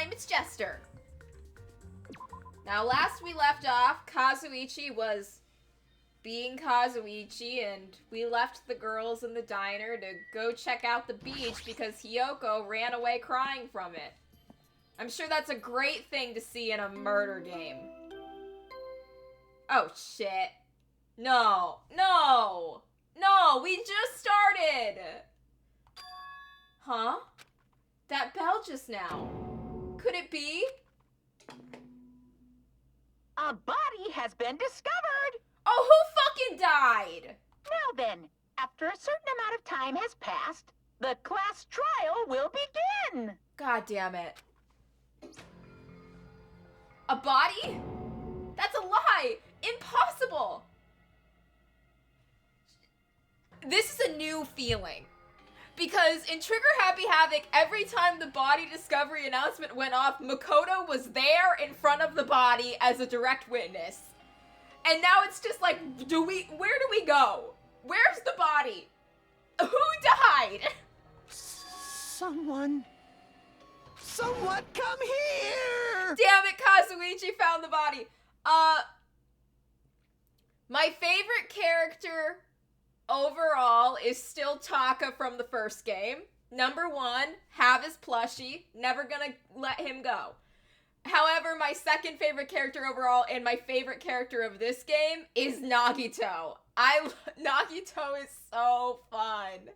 name is Jester. Now, last we left off, Kazuichi was being Kazuichi, and we left the girls in the diner to go check out the beach because Hiyoko ran away crying from it. I'm sure that's a great thing to see in a murder game. Oh, shit. No. No! No! We just started! Huh? That bell just now. Could it be? A body has been discovered! Oh, who fucking died? Now then, after a certain amount of time has passed, the class trial will begin! God damn it. A body? That's a lie! Impossible! This is a new feeling. Because in Trigger Happy Havoc, every time the body discovery announcement went off, Makoto was there in front of the body as a direct witness. And now it's just like, where do we go? Where's the body? Who died? Someone come here! Damn it, Kazuichi found the body. My favorite character overall is still Taka from the first game. Number 1, have his plushie. Never gonna let him go. However, my second favorite character overall and my favorite character of this game is Nagito. Nagito is so fun.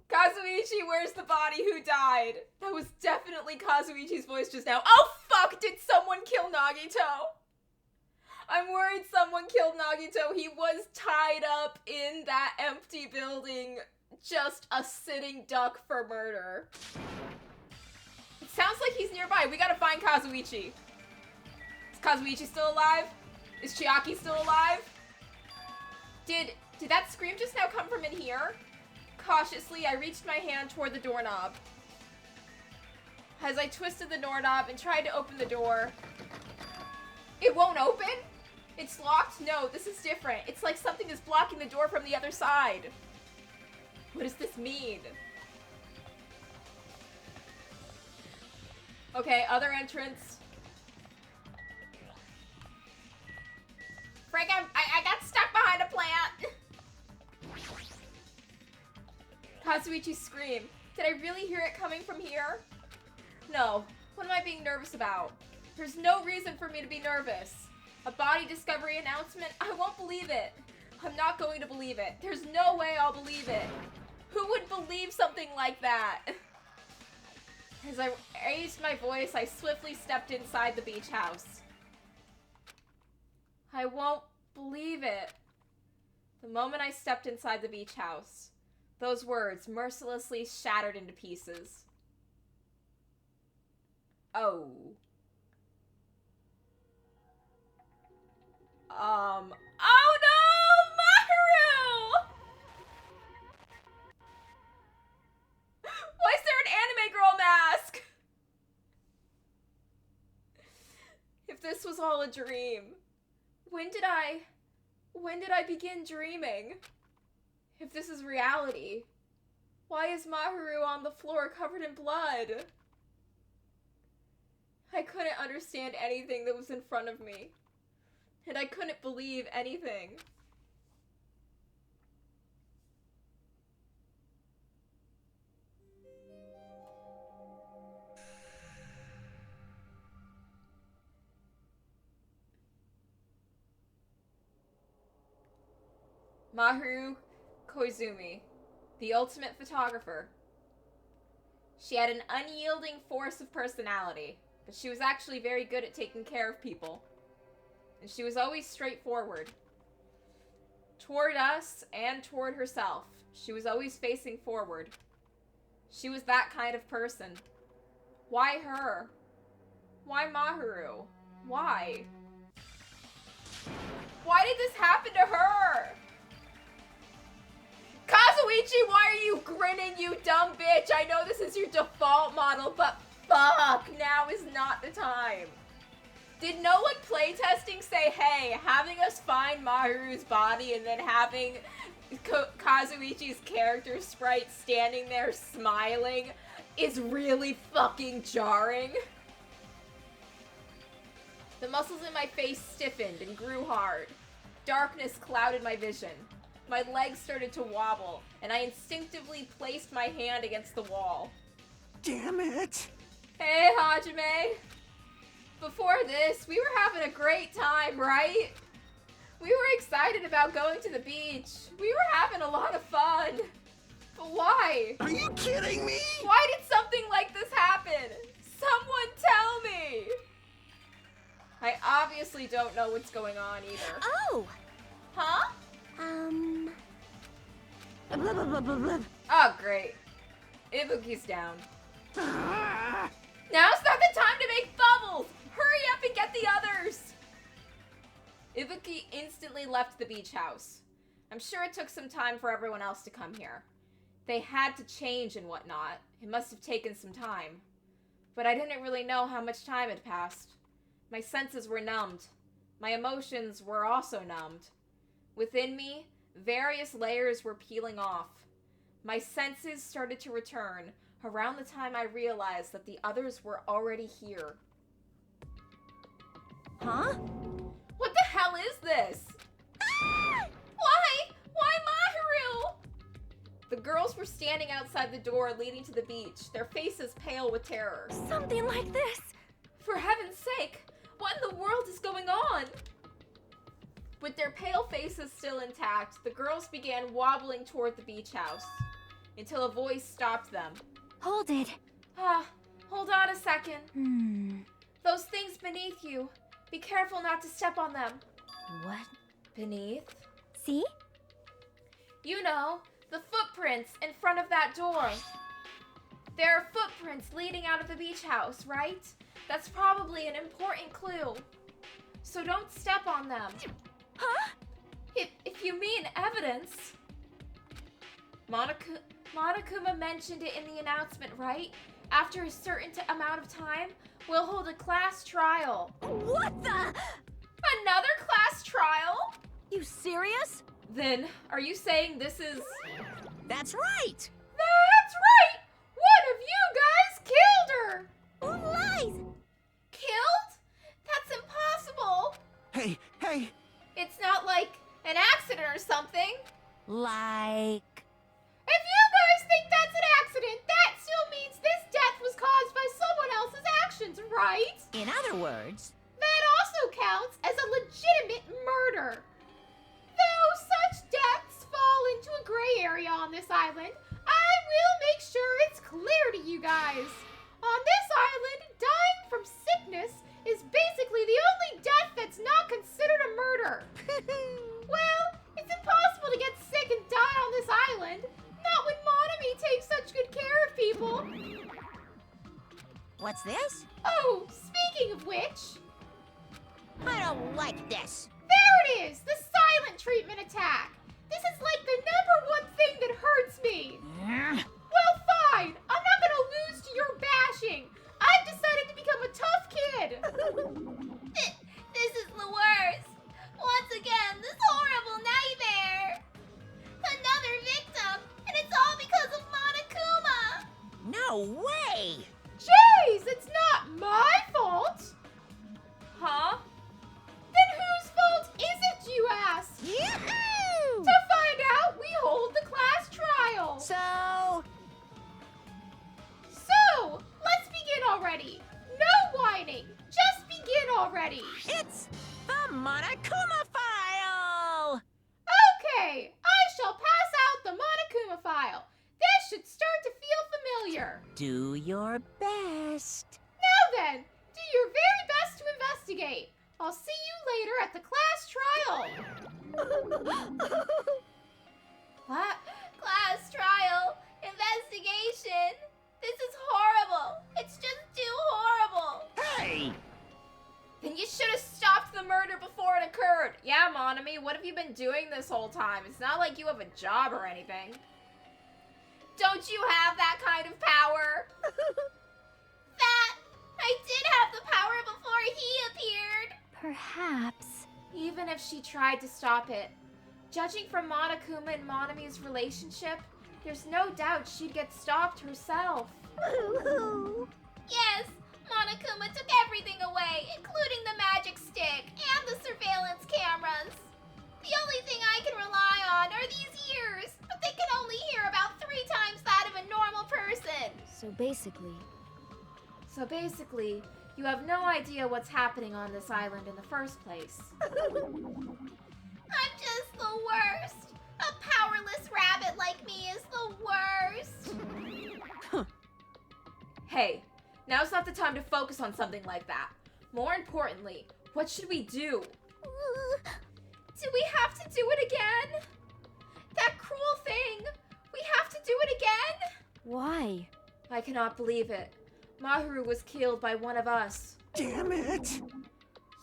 Kazuichi, where's the body? Who died? That was definitely Kazuichi's voice just now. Oh fuck, did someone kill Nagito? I'm worried someone killed Nagito. He was tied up in that empty building, just a sitting duck for murder. It sounds like he's nearby. We gotta find Kazuichi. Is Kazuichi still alive? Is Chiaki still alive? Did that scream just now come from in here? Cautiously, I reached my hand toward the doorknob. As I twisted the doorknob and tried to open the door, it won't open? It's locked? No, this is different. It's like something is blocking the door from the other side. What does this mean? Okay, other entrance. Frank, I got stuck behind a plant. Kazuichi's scream. Did I really hear it coming from here? No. What am I being nervous about? There's no reason for me to be nervous. A body discovery announcement? I won't believe it. I'm not going to believe it. There's no way I'll believe it. Who would believe something like that? As I raised my voice, I swiftly stepped inside the beach house. I won't believe it. The moment I stepped inside the beach house, those words mercilessly shattered into pieces. Oh. Oh no! Maharu! Why is there an anime girl mask? If this was all a dream, when did I begin dreaming? If this is reality, why is Maharu on the floor covered in blood? I couldn't understand anything that was in front of me. And I couldn't believe anything. Maharu Koizumi, the ultimate photographer. She had an unyielding force of personality, but she was actually very good at taking care of people. And she was always straightforward. Toward us and toward herself, she was always facing forward. She was that kind of person. Why her? Why Maharu? Why? Why did this happen to her? Kazuichi, why are you grinning, you dumb bitch? I know this is your default model, but fuck, now is not the time. Did no one playtesting say, hey, having us find Maharu's body and then having Kazuichi's character sprite standing there smiling is really fucking jarring. The muscles in my face stiffened and grew hard. Darkness clouded my vision. My legs started to wobble, and I instinctively placed my hand against the wall. Damn it! Hey, Hajime. Before this, we were having a great time, right? We were excited about going to the beach. We were having a lot of fun. But why? Are you kidding me? Why did something like this happen? Someone tell me! I obviously don't know what's going on either. Oh! Huh? Blah, blah, blah, blah, blah. Oh, great. Ibuki's down. Ah! Now's not the time to make bubbles! Hurry up and get the others! Ibuki instantly left the beach house. I'm sure it took some time for everyone else to come here. They had to change and whatnot. It must have taken some time. But I didn't really know how much time had passed. My senses were numbed. My emotions were also numbed. Within me, various layers were peeling off. My senses started to return around the time I realized that the others were already here. Huh? What the hell is this? Ah! Why? Why Mahiru? The girls were standing outside the door leading to the beach, their faces pale with terror. Something like this. For heaven's sake, what in the world is going on? With their pale faces still intact, the girls began wobbling toward the beach house, until a voice stopped them. Hold it. Hold on a second. Those things beneath you. Be careful not to step on them. What? Beneath? See? You know, the footprints in front of that door. There are footprints leading out of the beach house, right? That's probably an important clue. So don't step on them. Huh? If you mean evidence. Monokuma mentioned it in the announcement, right? After a certain amount of time, we'll hold a class trial. What the? Another class trial? You serious? Then, are you saying this is... That's right. That's right! One of you guys killed her! Who lies? Killed? That's impossible! Hey, hey! It's not like an accident or something. Like... If you guys think that's an accident, that still means this death was caused by someone else's actions, right? In other words... That also counts as a legitimate murder. Though such deaths fall into a gray area on this island, I will make sure it's clear to you guys. On this island, dying from sickness is basically the only death that's not considered a murder. Well, it's impossible to get sick and die on this island. Not when Monami takes such good care of people. What's this? Oh, speaking of which... I don't like this. There it is! The silent treatment attack! This is like the #1 thing that hurts me! Well, fine! I'm not gonna lose to your bashing! I've decided to become a tough kid! This is the worst! Once again, this horrible nightmare! Another victim! And it's all because of Monokuma! No way! Jeez, it's not my fault! Huh? Then whose fault is it, you ask? Yoo-hoo! To find out, we hold the class trial. So... Let's begin already. No whining. Just begin already. It's the Monokuma file! Okay, I shall pass out the Monokuma file. This should start to feel familiar. Do your best. Now then, do your very best to investigate. I'll see you later at the class trial. What? Class trial? Investigation? This is horrible. It's just too horrible. Hey! Then you should have stopped the murder before it occurred. Yeah, Monami, what have you been doing this whole time? It's not like you have a job or anything. Don't you have that kind of power? I did have the power before he appeared. Perhaps. Even if she tried to stop it, judging from Monokuma and Monami's relationship, there's no doubt she'd get stopped herself. Yes, Monokuma took everything away, including the magic stick and the surveillance cameras. The only thing I can rely on are these ears, but they can only hear about 3 times that of a normal person. So basically, You have no idea what's happening on this island in the first place. I'm just the worst. A powerless rabbit like me is the worst. Hey, now's not the time to focus on something like that. More importantly, what should we do? Do we have to do it again? That cruel thing. We have to do it again? why? I cannot believe it. Maharu was killed by one of us. Damn it!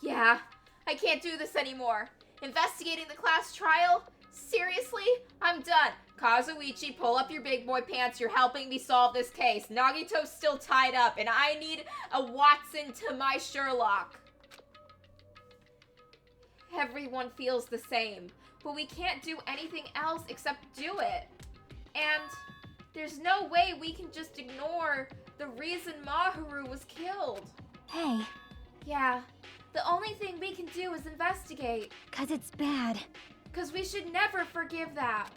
Yeah, I can't do this anymore. Investigating the class trial? Seriously? I'm done. Kazuichi, pull up your big boy pants. You're helping me solve this case. Nagito's still tied up, and I need a Watson to my Sherlock. Everyone feels the same, but we can't do anything else except do it. And there's no way we can just ignore the reason Maharu was killed. Hey, Yeah, the only thing we can do is investigate. 'cause it's bad. Because we should never forgive that.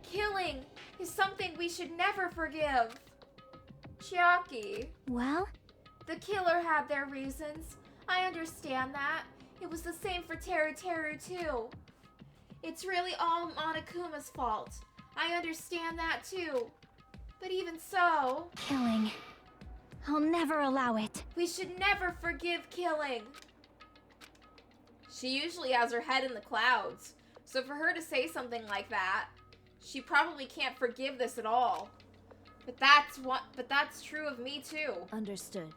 Killing is something we should never forgive. Chiaki, Well, the killer had their reasons. I understand that. It was the same for Teru Teru too. It's really all Monokuma's fault. I understand that too. But even so, killing. I'll never allow it. we should never forgive killing. She usually has her head in the clouds. So for her to say something like that, she probably can't forgive this at all. But that's true of me too. Understood.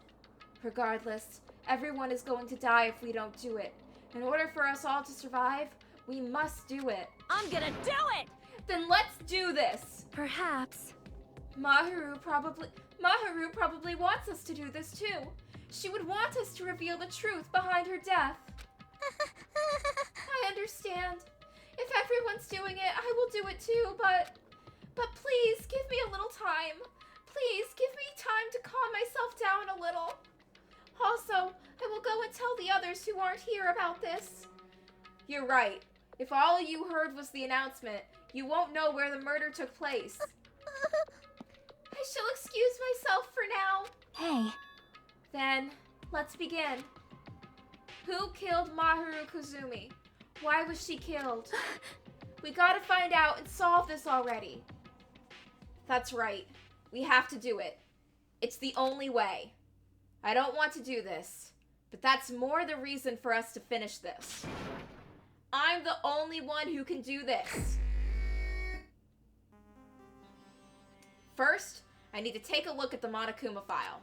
Regardless, everyone is going to die if we don't do it. In order for us all to survive, we must do it. I'm gonna do it! Then let's do this. Perhaps. Maharu probably wants us to do this too. She would want us to reveal the truth behind her death. I understand. If everyone's doing it, I will do it too, but please give me a little time. Please give me time to calm myself down a little. Also, I will go and tell the others who aren't here about this. You're right. If all you heard was the announcement, you won't know where the murder took place. I shall excuse myself for now. Hey, Then, let's begin. Who killed Maharu Kazumi? Why was she killed? We gotta find out and solve this already. That's right. We have to do it. It's the only way. I don't want to do this, but that's more the reason for us to finish this. I'm the only one who can do this. First, I need to take a look at the Monokuma file.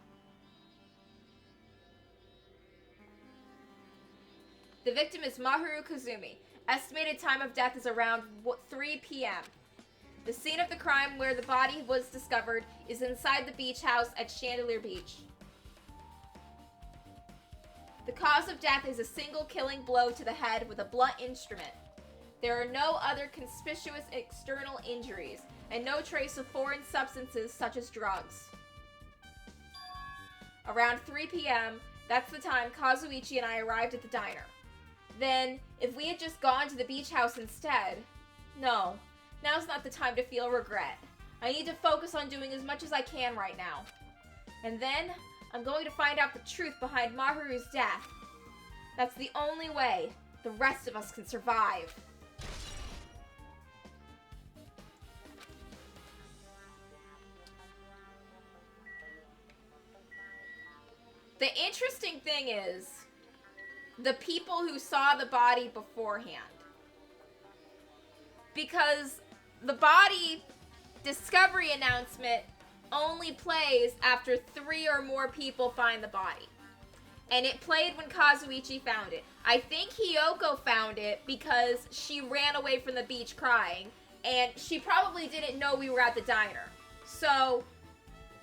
The victim is Maharu Kazumi. Estimated time of death is around 3 p.m. The scene of the crime where the body was discovered is inside the beach house at Chandelier Beach. The cause of death is a single killing blow to the head with a blunt instrument. There are no other conspicuous external injuries, and no trace of foreign substances such as drugs. Around 3 p.m., that's the time Kazuichi and I arrived at the diner. Then, if we had just gone to the beach house instead... No, now's not the time to feel regret. I need to focus on doing as much as I can right now. And then, I'm going to find out the truth behind Maharu's death. That's the only way the rest of us can survive. The interesting thing is the people who saw the body beforehand. Because the body discovery announcement only plays after 3 or more people find the body. And it played when Kazuichi found it. I think Hiyoko found it because she ran away from the beach crying, and she probably didn't know we were at the diner. So,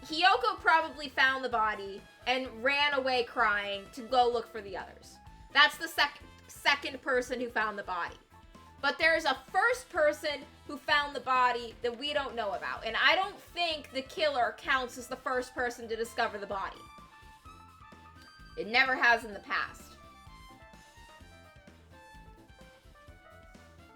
Hiyoko probably found the body and ran away crying to go look for the others. That's the second person who found the body. But there's a first person who found the body that we don't know about. And I don't think the killer counts as the first person to discover the body. It never has in the past.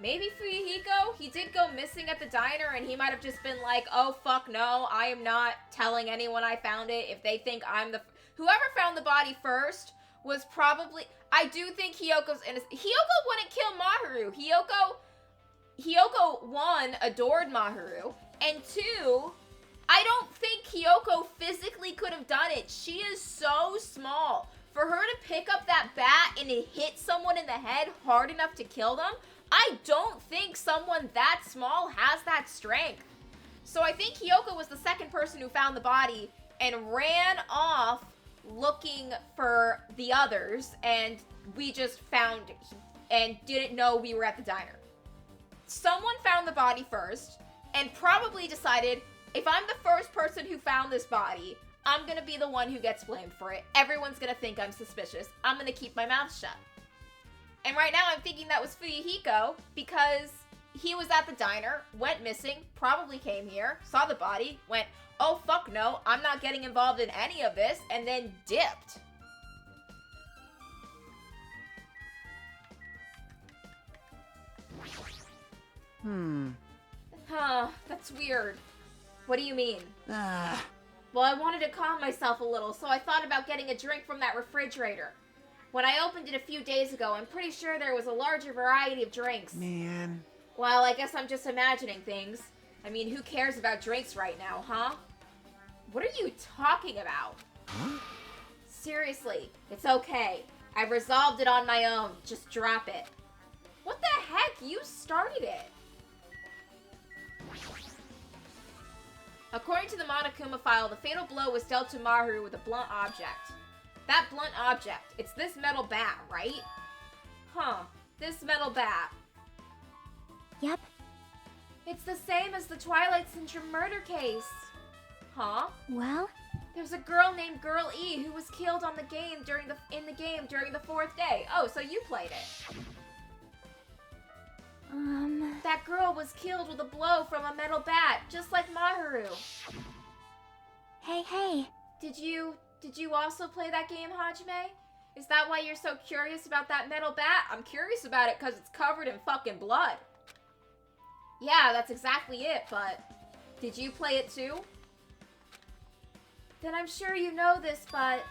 Maybe Fuyuhiko? He did go missing at the diner and he might have just been like, oh fuck no, I am not telling anyone I found it. If they think I'm the... Whoever found the body first was probably... I do think Hyoko's innocent. Hyoko wouldn't kill Maharu. Hyoko, one, adored Maharu. And two, I don't think Hyoko physically could have done it. She is so small. For her to pick up that bat and it hit someone in the head hard enough to kill them, I don't think someone that small has that strength. So I think Hyoko was the second person who found the body and ran off looking for the others, and we just found and didn't know we were at the diner. Someone found the body first and probably decided, if I'm the first person who found this body, I'm gonna be the one who gets blamed for it. Everyone's gonna think I'm suspicious. I'm gonna keep my mouth shut. And right now I'm thinking that was Fuyuhiko because he was at the diner, went missing, probably came here, saw the body, went, oh fuck no, I'm not getting involved in any of this, and then dipped. Huh, that's weird. What do you mean? Well, I wanted to calm myself a little, so I thought about getting a drink from that refrigerator. When I opened it a few days ago, I'm pretty sure there was a larger variety of drinks. Man. Well, I guess I'm just imagining things. I mean, who cares about drinks right now, huh? What are you talking about? Huh? Seriously, it's okay. I resolved it on my own. Just drop it. What the heck? You started it. According to the Monokuma file, the fatal blow was dealt to Maharu with a blunt object. That blunt object, it's this metal bat, right? Huh, this metal bat. Yep. It's the same as the Twilight Syndrome murder case. Huh? Well, There's a girl named Girl E who was killed on the game during the fourth day. Oh, so you played it. That girl was killed with a blow from a metal bat, just like Maharu. Hey. Did you also play that game, Hajime? Is that why you're so curious about that metal bat? I'm curious about it because it's covered in fucking blood. Yeah, that's exactly it, but did you play it too? Then I'm sure you know this, but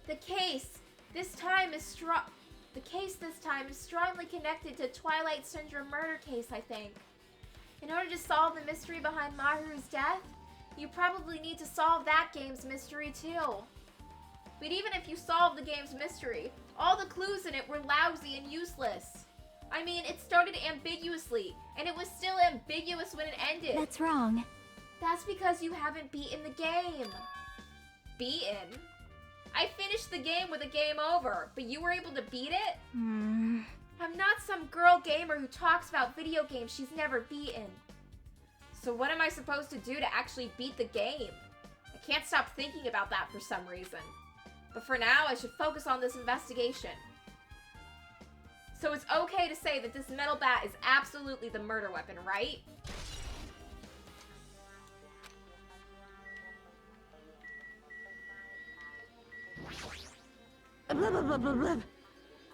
the case this time is strongly connected to Twilight Syndrome murder case, I think. In order to solve the mystery behind Maharu's death, you probably need to solve that game's mystery too. But even if you solve the game's mystery, all the clues in it were lousy and useless. I mean, it started ambiguously, and it was still ambiguous when it ended. That's wrong. That's because you haven't beaten the game. Beaten? I finished the game with a game over, but you were able to beat it? I'm not some girl gamer who talks about video games she's never beaten. So what am I supposed to do to actually beat the game? I can't stop thinking about that for some reason. But for now, I should focus on this investigation. So it's okay to say that this metal bat is absolutely the murder weapon, right?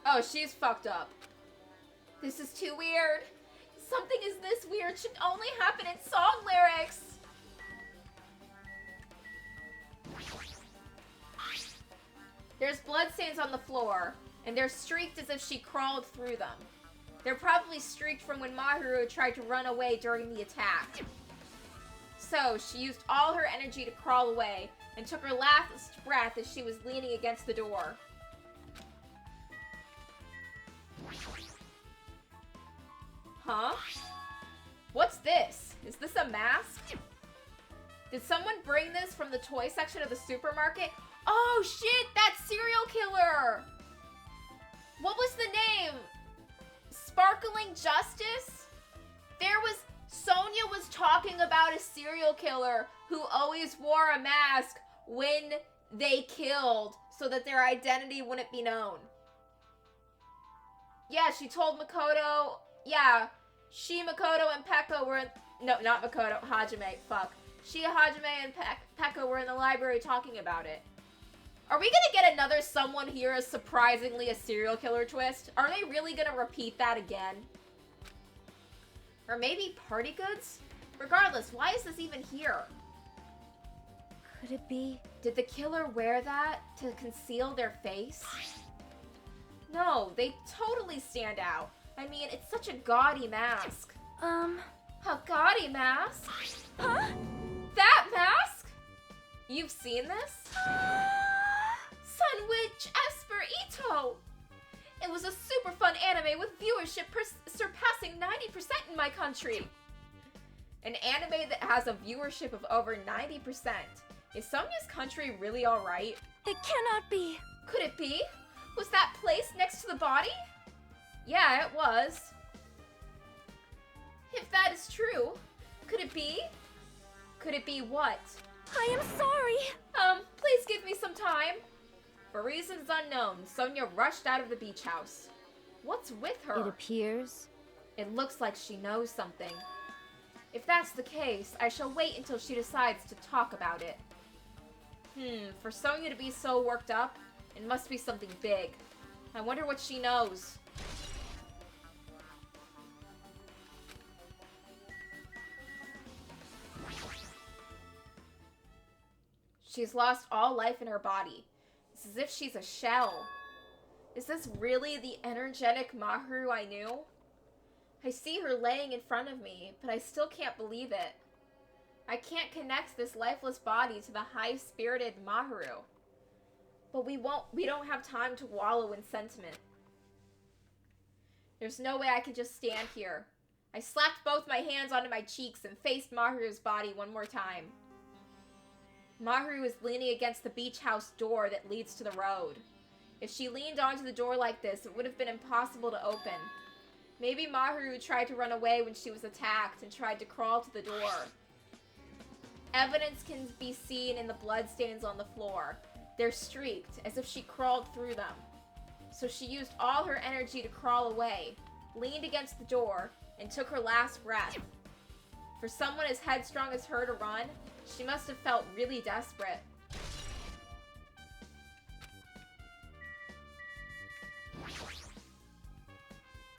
Oh, she's fucked up. This is too weird. Something is this weird should only happen in song lyrics. There's bloodstains on the floor, and they're streaked as if she crawled through them. They're probably streaked from when Maharu tried to run away during the attack. So, she used all her energy to crawl away, and took her last breath as she was leaning against the door. Huh? What's this? Is this a mask? Did someone bring this from the toy section of the supermarket? Oh shit, that serial killer! What was the name? Sparkling Justice? Sonia was talking about a serial killer who always wore a mask when they killed so that their identity wouldn't be known. Yeah, she told Makoto Yeah, she, Makoto, and Pekka were in... No, not Makoto, Hajime, fuck. She, Hajime, and Pekka were in the library talking about it. Are we gonna get another someone here is surprisingly a serial killer twist? Are they really gonna repeat that again? Or maybe party goods? Regardless, why is this even here? Could it be? Did the killer wear that to conceal their face? No, they totally stand out. I mean, it's such a gaudy mask. A gaudy mask? Huh? That mask? You've seen this? Sun Witch Esper Ito! It was a super fun anime with viewership surpassing 90% in my country. An anime that has a viewership of over 90%. Is Sonya's country really alright? It cannot be. Could it be? Was that place next to the body? Yeah, it was. If that is true, could it be? Could it be what? I am sorry. Please give me some time. For reasons unknown, Sonya rushed out of the beach house. What's with her? It appears. It looks like she knows something. If that's the case, I shall wait until she decides to talk about it. For Sonya to be so worked up, it must be something big. I wonder what she knows. She's lost all life in her body. It's as if she's a shell. Is this really the energetic Maharu I knew? I see her laying in front of me, but I still can't believe it. I can't connect this lifeless body to the high-spirited Maharu. But we don't have time to wallow in sentiment. There's no way I can just stand here. I slapped both my hands onto my cheeks and faced Maharu's body one more time. Maharu is leaning against the beach house door that leads to the road. If she leaned onto the door like this, it would have been impossible to open. Maybe Maharu tried to run away when she was attacked and tried to crawl to the door. Evidence can be seen in the bloodstains on the floor. They're streaked, as if she crawled through them. So she used all her energy to crawl away, leaned against the door, and took her last breath. For someone as headstrong as her to run, she must have felt really desperate.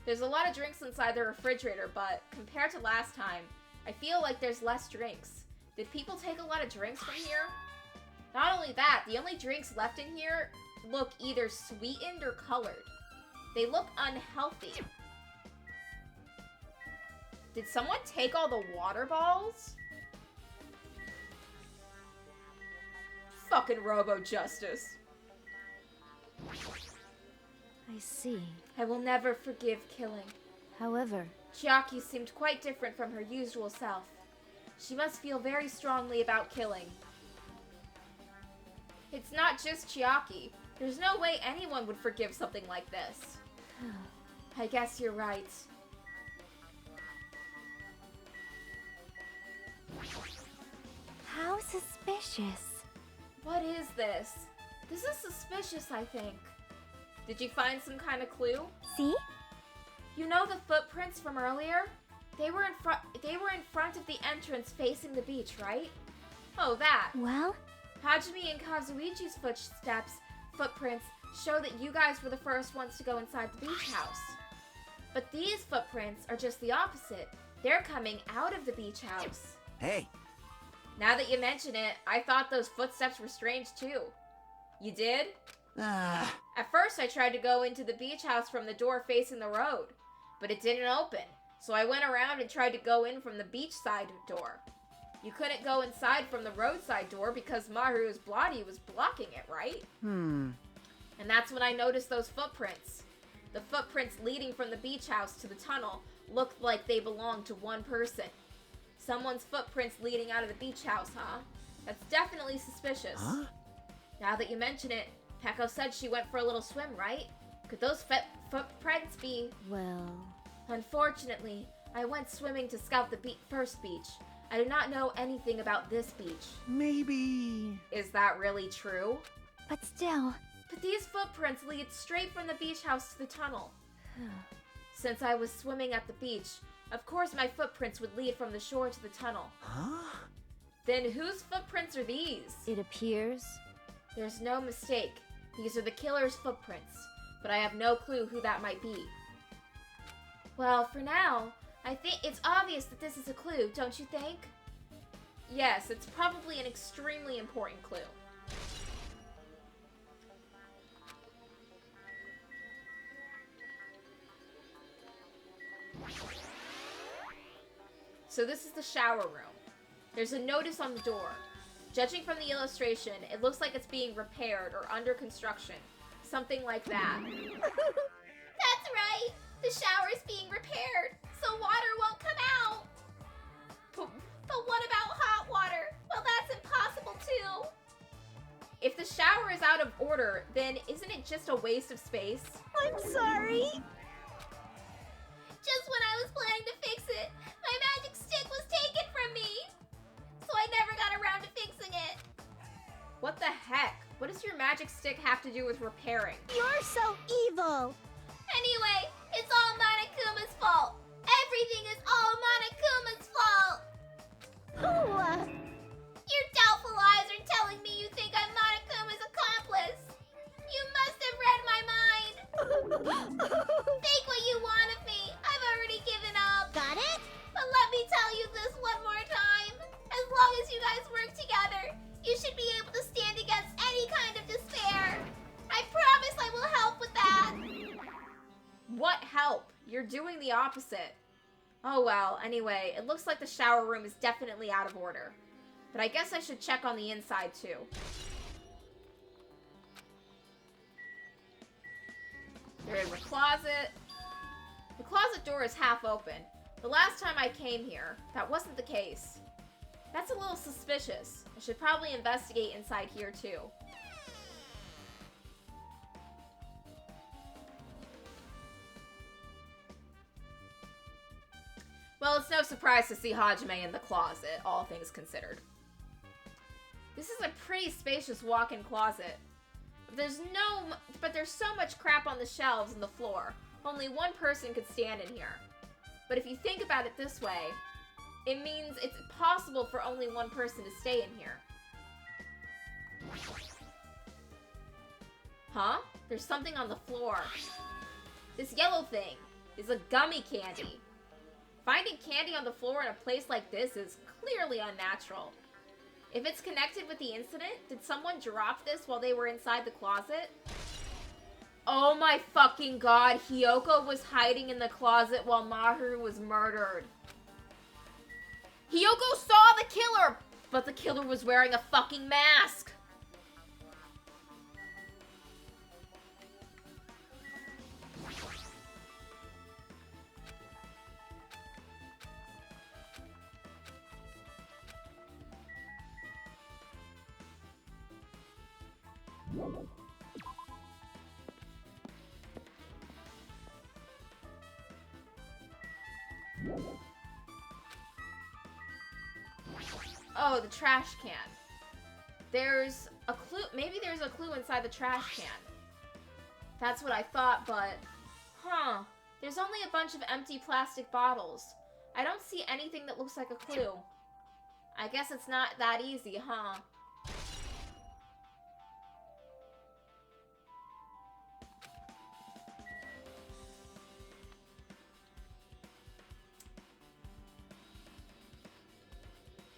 There's a lot of drinks inside the refrigerator, but compared to last time, I feel like there's less drinks. Did people take a lot of drinks from here? Not only that, the only drinks left in here look either sweetened or colored. They look unhealthy. Did someone take all the water balls? Fucking Robo-Justice. I see. I will never forgive killing. However, Chiaki seemed quite different from her usual self. She must feel very strongly about killing. It's not just Chiaki. There's no way anyone would forgive something like this. I guess you're right. how suspicious. What is this? This is suspicious, I think. Did you find some kind of clue? See? You know the footprints from earlier? They were in front of the entrance facing the beach, right? Oh, that. Well, Hajime and Kazuichi's footprints show that you guys were the first ones to go inside the beach house. But these footprints are just the opposite. They're coming out of the beach house. Hey, Now that you mention it, I thought those footsteps were strange too. You did? At first I tried to go into the beach house from the door facing the road, but it didn't open. So I went around and tried to go in from the beachside door. You couldn't go inside from the roadside door because Maru's body was blocking it, right? And that's when I noticed those footprints. The footprints leading from the beach house to the tunnel looked like they belonged to one person. Someone's footprints leading out of the beach house, huh? That's definitely suspicious. Huh? Now that you mention it, Peko said she went for a little swim, right? Could those footprints be... well, Unfortunately, I went swimming to scout the first beach. I do not know anything about this beach. maybe... Is that really true? but still. But these footprints lead straight from the beach house to the tunnel. Since I was swimming at the beach, of course my footprints would lead from the shore to the tunnel. Huh? Then whose footprints are these? It appears There's no mistake. These are the killer's footprints, but I have no clue who that might be. Well, for now, I think it's obvious that this is a clue, don't you think? Yes, it's probably an extremely important clue. So this is the shower room. There's a notice on the door. Judging from the illustration, it looks like it's being repaired or under construction. Something like that. That's right. The shower's being repaired, so water won't come out. But what about hot water? Well, that's impossible too. If the shower is out of order, then isn't it just a waste of space? I'm sorry. Just when I was planning to fix it, my magic stick was taken from me. So I never got around to fixing it. What the heck? What does your magic stick have to do with repairing? You're so evil. Anyway, it's all Monokuma's fault. Everything is all Monokuma's fault. Your doubtful eyes are telling me you think I'm Monokuma's accomplice. You must have read my mind. Think what you want of me. I've already given up. Got it? But let me tell you this one more time. As long as you guys work together, you should be able to stand against any kind of despair. I promise I will help with that. What help? You're doing the opposite. Oh well, anyway, it looks like the shower room is definitely out of order. But I guess I should check on the inside too. There is a closet. The closet door is half open. The last time I came here, that wasn't the case. That's a little suspicious. I should probably investigate inside here too. Well, it's no surprise to see Hajime in the closet, all things considered. This is a pretty spacious walk-in closet. But there's so much crap on the shelves and the floor. Only one person could stand in here. But if you think about it this way, it means it's possible for only one person to stay in here. Huh? There's something on the floor. This yellow thing is a gummy candy. Finding candy on the floor in a place like this is clearly unnatural. If it's connected with the incident, did someone drop this while they were inside the closet? Oh my fucking god, Hiyoko was hiding in the closet while Maharu was murdered. Hiyoko saw the killer, but the killer was wearing a fucking mask. Oh, the trash can. There's a clue. Maybe there's a clue inside the trash can. That's what I thought, but... Huh. There's only a bunch of empty plastic bottles. I don't see anything that looks like a clue. I guess it's not that easy, huh?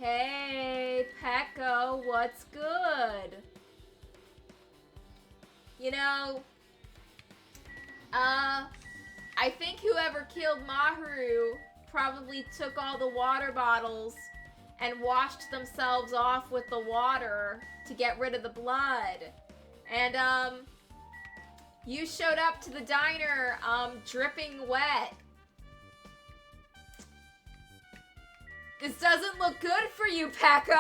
Hey, Pekko, what's good? You know, I think whoever killed Maharu probably took all the water bottles and washed themselves off with the water to get rid of the blood. And, you showed up to the diner, dripping wet. This doesn't look good for you, Pekko!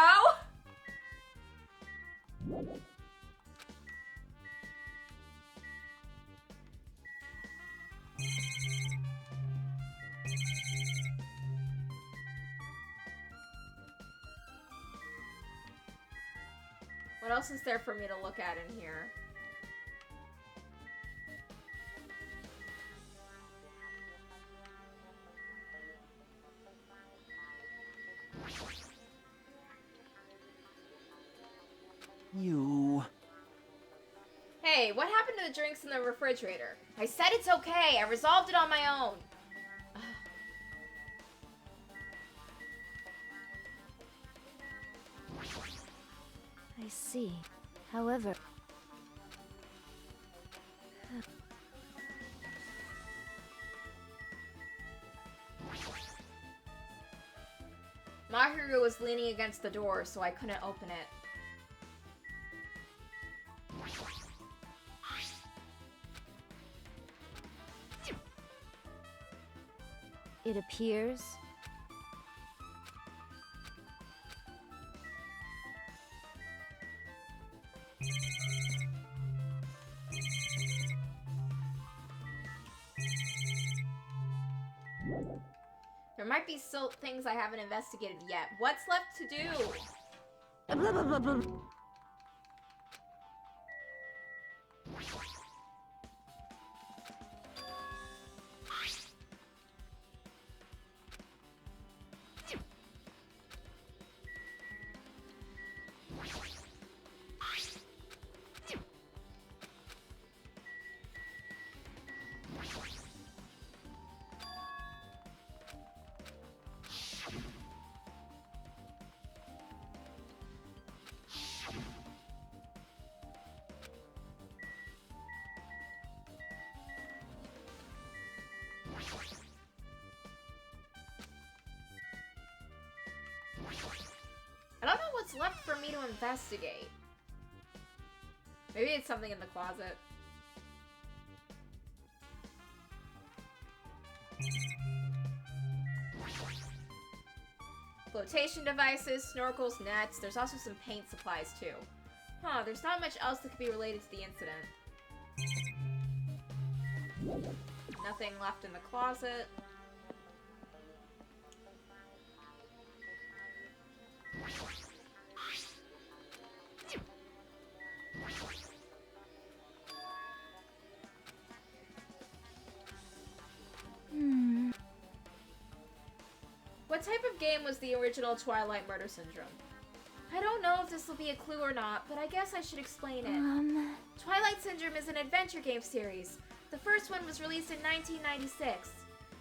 What else is there for me to look at in here? You. Hey, what happened to the drinks in the refrigerator? I said it's okay. I resolved it on my own. I see. However, Mahiru was leaning against the door, so I couldn't open it. it appears There might be still things I haven't investigated yet. What's left to do? Blah, blah, blah, blah. I don't know what's left for me to investigate. Maybe it's something in the closet. Flotation devices, snorkels, nets. There's also some paint supplies too. Huh, there's not much else that could be related to the incident. Nothing left in the closet. What type of game was the original Twilight Murder Syndrome? I don't know if this will be a clue or not, but I guess I should explain it. Twilight Syndrome is an adventure game series. The first one was released in 1996.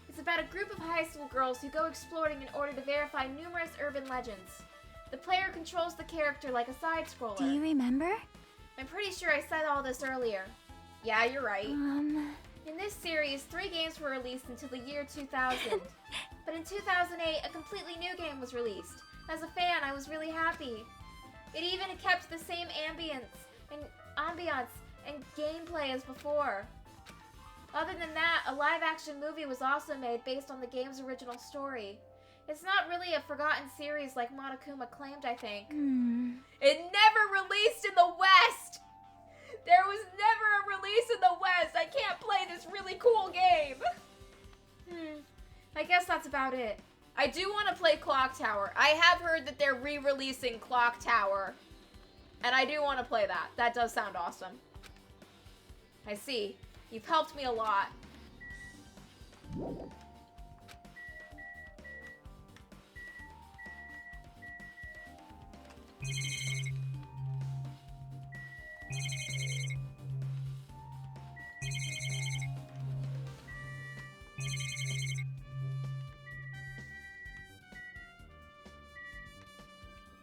It's about a group of high school girls who go exploring in order to verify numerous urban legends. The player controls the character like a side-scroller. do you remember? I'm pretty sure I said all this earlier. Yeah, you're right. In this series, 3 games were released until the year 2000. But in 2008, a completely new game was released. As a fan, I was really happy. It even kept the same ambience and gameplay as before. Other than that, a live-action movie was also made based on the game's original story. It's not really a forgotten series like Monokuma claimed, I think. It never released in the West! There was never a release in the West! I can't play this really cool game! I guess that's about it. I do want to play Clock Tower. I have heard that they're re-releasing Clock Tower. And I do want to play that. That does sound awesome. I see. You've helped me a lot.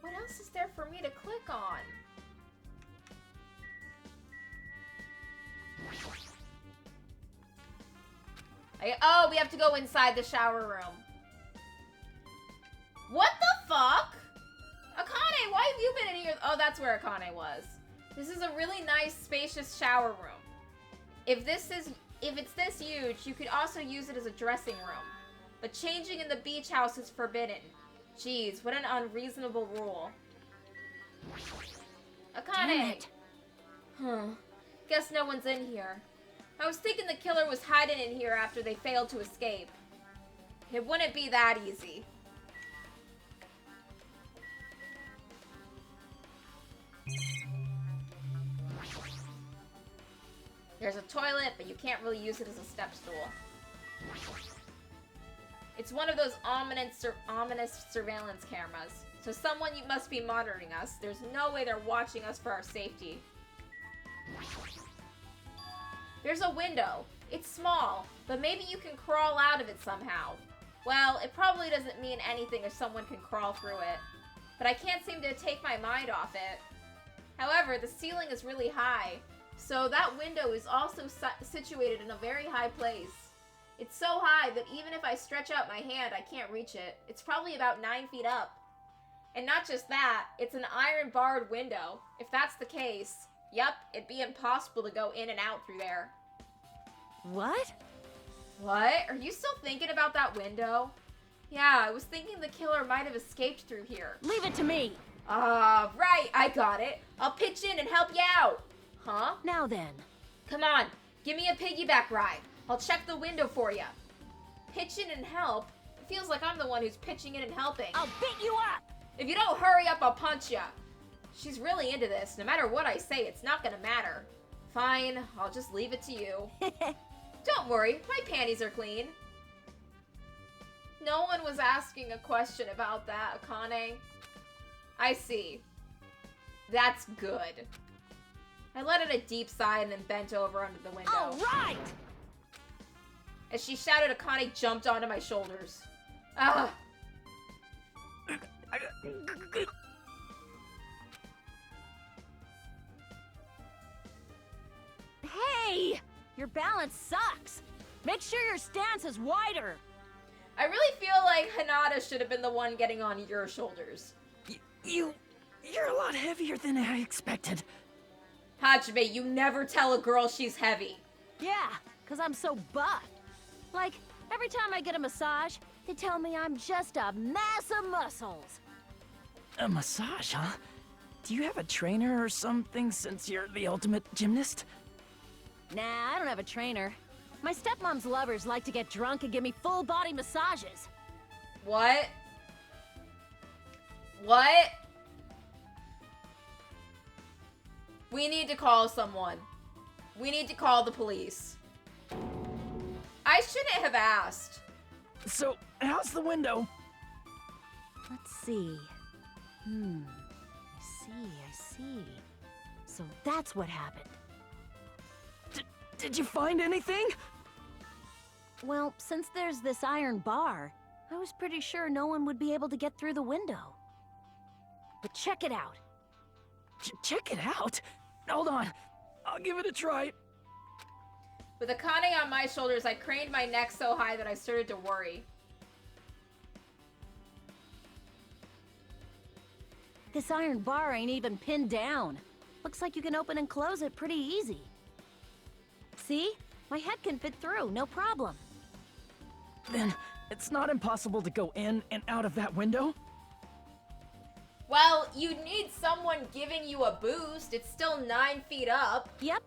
What else is there for me to click on? Oh, we have to go inside the shower room. What the fuck? Akane, why have you been in here? Oh, that's where Akane was. This is a really nice, spacious shower room. If it's this huge, you could also use it as a dressing room. But changing in the beach house is forbidden. Jeez, what an unreasonable rule. Akane! Damn it. Huh. Guess no one's in here. I was thinking the killer was hiding in here after they failed to escape. It wouldn't be that easy. There's a toilet, but you can't really use it as a step stool. It's one of those ominous surveillance cameras. So someone must be monitoring us. There's no way they're watching us for our safety. There's a window. It's small, but maybe you can crawl out of it somehow. Well, it probably doesn't mean anything if someone can crawl through it. But I can't seem to take my mind off it. However, the ceiling is really high, so that window is also situated in a very high place. It's so high that even if I stretch out my hand, I can't reach it. It's probably about 9 feet up. And not just that, it's an iron-barred window. If that's the case, yep, it'd be impossible to go in and out through there. What? What? Are you still thinking about that window? Yeah, I was thinking the killer might have escaped through here. Leave it to me. Right, I got it. I'll pitch in and help you out. Huh? Now then. Come on, give me a piggyback ride. I'll check the window for you. Pitch in and help? It feels like I'm the one who's pitching in and helping. I'll beat you up. If you don't hurry up, I'll punch ya. She's really into this. No matter what I say, it's not gonna matter. Fine, I'll just leave it to you. Don't worry, my panties are clean. No one was asking a question about that, Akane. I see. That's good. I let out a deep sigh and then bent over under the window. All right. As she shouted, Akane jumped onto my shoulders. Ah! Hey! Your balance sucks. Make sure your stance is wider. I really feel like Hinata should have been the one getting on your shoulders. You're a lot heavier than I expected. Hajime, you never tell a girl she's heavy. Yeah, 'cause I'm so buff. Like, every time I get a massage, they tell me I'm just a mass of muscles. A massage, huh? Do you have a trainer or something since you're the ultimate gymnast? Nah, I don't have a trainer. My stepmom's lovers like to get drunk and give me full-body massages. What? What? We need to call someone. We need to call the police. I shouldn't have asked. So, how's the window? Let's see. I see. So that's what happened. Did you find anything? Well, since there's this iron bar, I was pretty sure no one would be able to get through the window. But check it out. Check it out. Hold on. I'll give it a try. With Akane on my shoulders, I craned my neck so high that I started to worry. This iron bar ain't even pinned down. Looks like you can open and close it pretty easy. See? My head can fit through, no problem. Then, it's not impossible to go in and out of that window? Well, you'd need someone giving you a boost. It's still 9 feet up. Yep.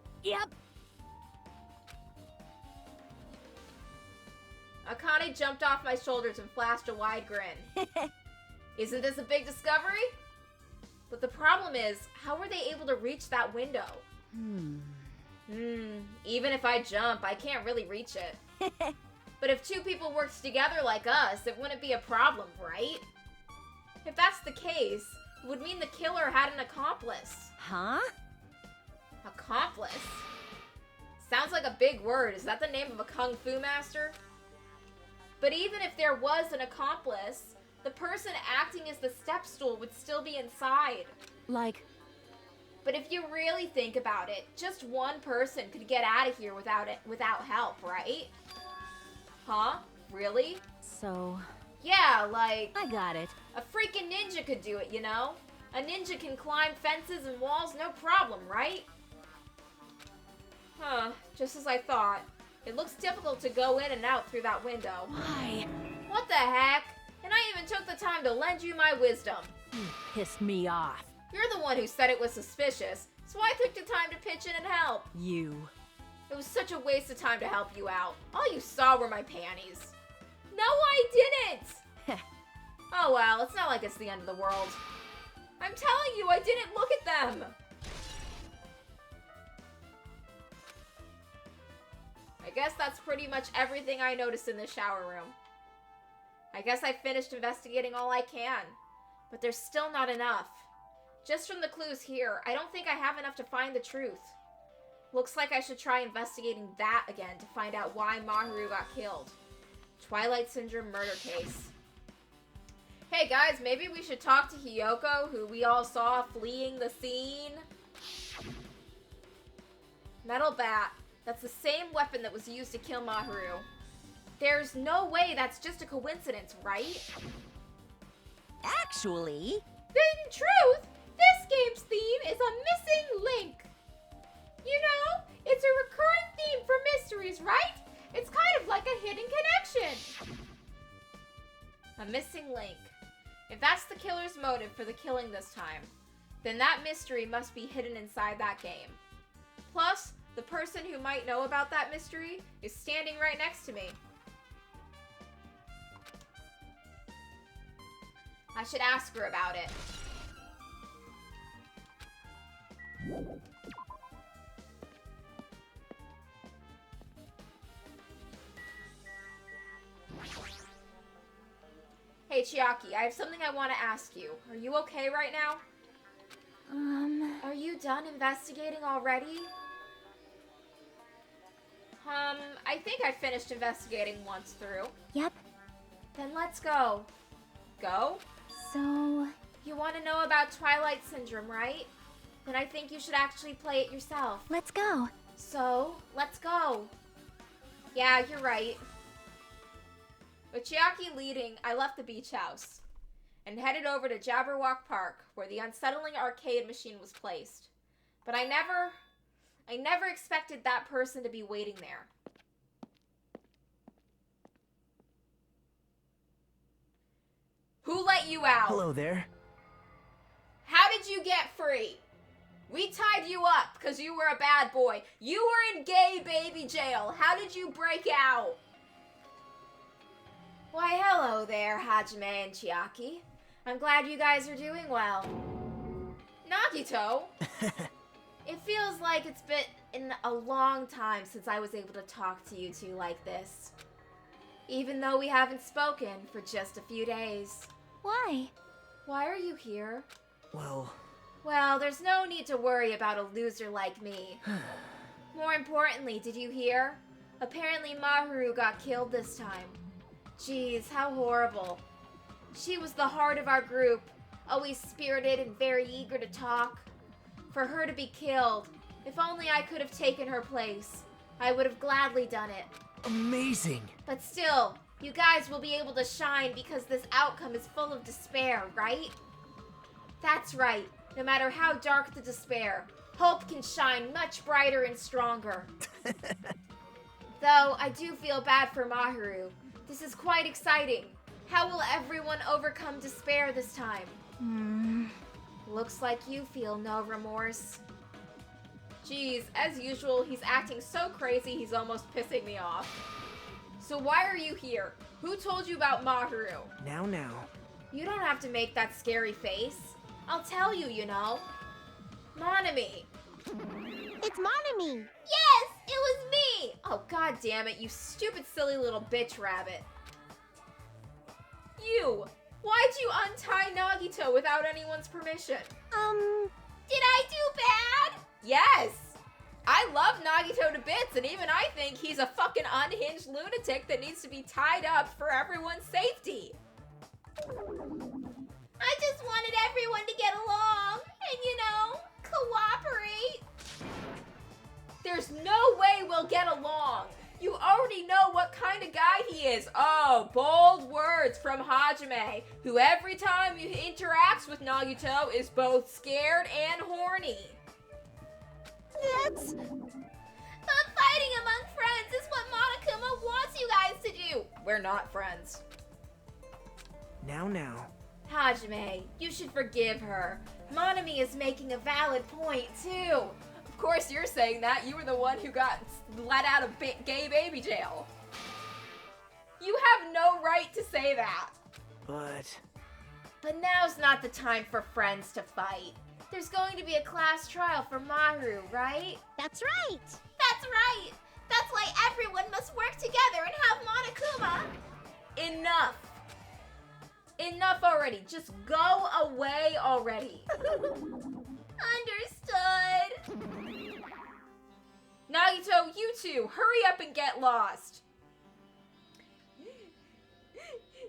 Akane jumped off my shoulders and flashed a wide grin. Isn't this a big discovery? But the problem is, how were they able to reach that window? Even if I jump, I can't really reach it. But if two people worked together like us, it wouldn't be a problem, right? If that's the case, it would mean the killer had an accomplice. Huh? Accomplice? Sounds like a big word. Is that the name of a kung fu master? But even if there was an accomplice, the person acting as the step stool would still be inside. Like... But if you really think about it, just one person could get out of here without help, right? Huh? Really? So... Yeah, like... I got it. A freaking ninja could do it, you know? A ninja can climb fences and walls, no problem, right? Huh, just as I thought. It looks difficult to go in and out through that window. Why? What the heck? And I even took the time to lend you my wisdom. You pissed me off. You're the one who said it was suspicious, so I took the time to pitch in and help. You. It was such a waste of time to help you out. All you saw were my panties. No, I didn't! Oh well, it's not like it's the end of the world. I'm telling you, I didn't look at them! I guess that's pretty much everything I noticed in the shower room. I guess I finished investigating all I can, but there's still not enough. Just from the clues here, I don't think I have enough to find the truth. Looks like I should try investigating that again to find out why Maharu got killed. Twilight Syndrome murder case. Hey guys, maybe we should talk to Hiyoko, who we all saw fleeing the scene. Metal bat. That's the same weapon that was used to kill Maharu. There's no way that's just a coincidence, right? Actually, In truth, this game's theme is a missing link. You know, it's a recurring theme for mysteries, right? It's kind of like a hidden connection. A missing link. If that's the killer's motive for the killing this time, then that mystery must be hidden inside that game. Plus, the person who might know about that mystery is standing right next to me. I should ask her about it. Hey Chiaki, I have something I want to ask you. Are you okay right now? Are you done investigating already? I think I finished investigating once through. Yep. Then let's go. Go? So, You want to know about Twilight Syndrome, right? Then I think you should actually play it yourself. let's go. So, let's go. Yeah, you're right. With Chiaki leading, I left the beach house and headed over to Jabberwock Park, where the unsettling arcade machine was placed. But I never expected that person to be waiting there. Who let you out? Hello there. How did you get free? We tied you up because you were a bad boy. You were in gay baby jail. How did you break out? Why, hello there, Hajime and Chiaki. I'm glad you guys are doing well. Nagito, it feels like it's been a long time since I was able to talk to you two like this. Even though we haven't spoken for just a few days. Why? Why are you here? Well, There's no need to worry about a loser like me. More importantly, did you hear? Apparently Maharu got killed this time. Jeez, how horrible. She was the heart of our group, always spirited and very eager to talk. For her to be killed, if only I could have taken her place, I would have gladly done it. amazing. But still, you guys will be able to shine because this outcome is full of despair, right? That's right. No matter how dark the despair, hope can shine much brighter and stronger. Though I do feel bad for Maharu. This is quite exciting. How will everyone overcome despair this time? Looks like you feel no remorse. Jeez, as usual, he's acting so crazy he's almost pissing me off. So why are you here? Who told you about Maharu? Now. You don't have to make that scary face. I'll tell you, you know. Monami. It's Monami. Yes, it was me. Oh, god damn it, you stupid silly little bitch rabbit. You! Why'd you untie Nagito without anyone's permission? Did I do bad? Yes! I love Nagito to bits, and even I think he's a fucking unhinged lunatic that needs to be tied up for everyone's safety. I just wanted everyone to get along and, you know, cooperate. There's no way we'll get along. You already know what kind of guy he is. Oh, bold words from Hajime, who every time he interacts with Nagito is both scared and horny. That's... But fighting among friends is what Monokuma wants you guys to do. We're not friends. Now. Hajime, you should forgive her. Monami is making a valid point, too. Of course you're saying that. You were the one who got let out of gay baby jail. You have no right to say that. But now's not the time for friends to fight. There's going to be a class trial for Maharu, right? That's right. That's right. That's why everyone must work together and have Monokuma. Enough. Enough already. Just go away already. Understood. Nagito, you two, hurry up and get lost.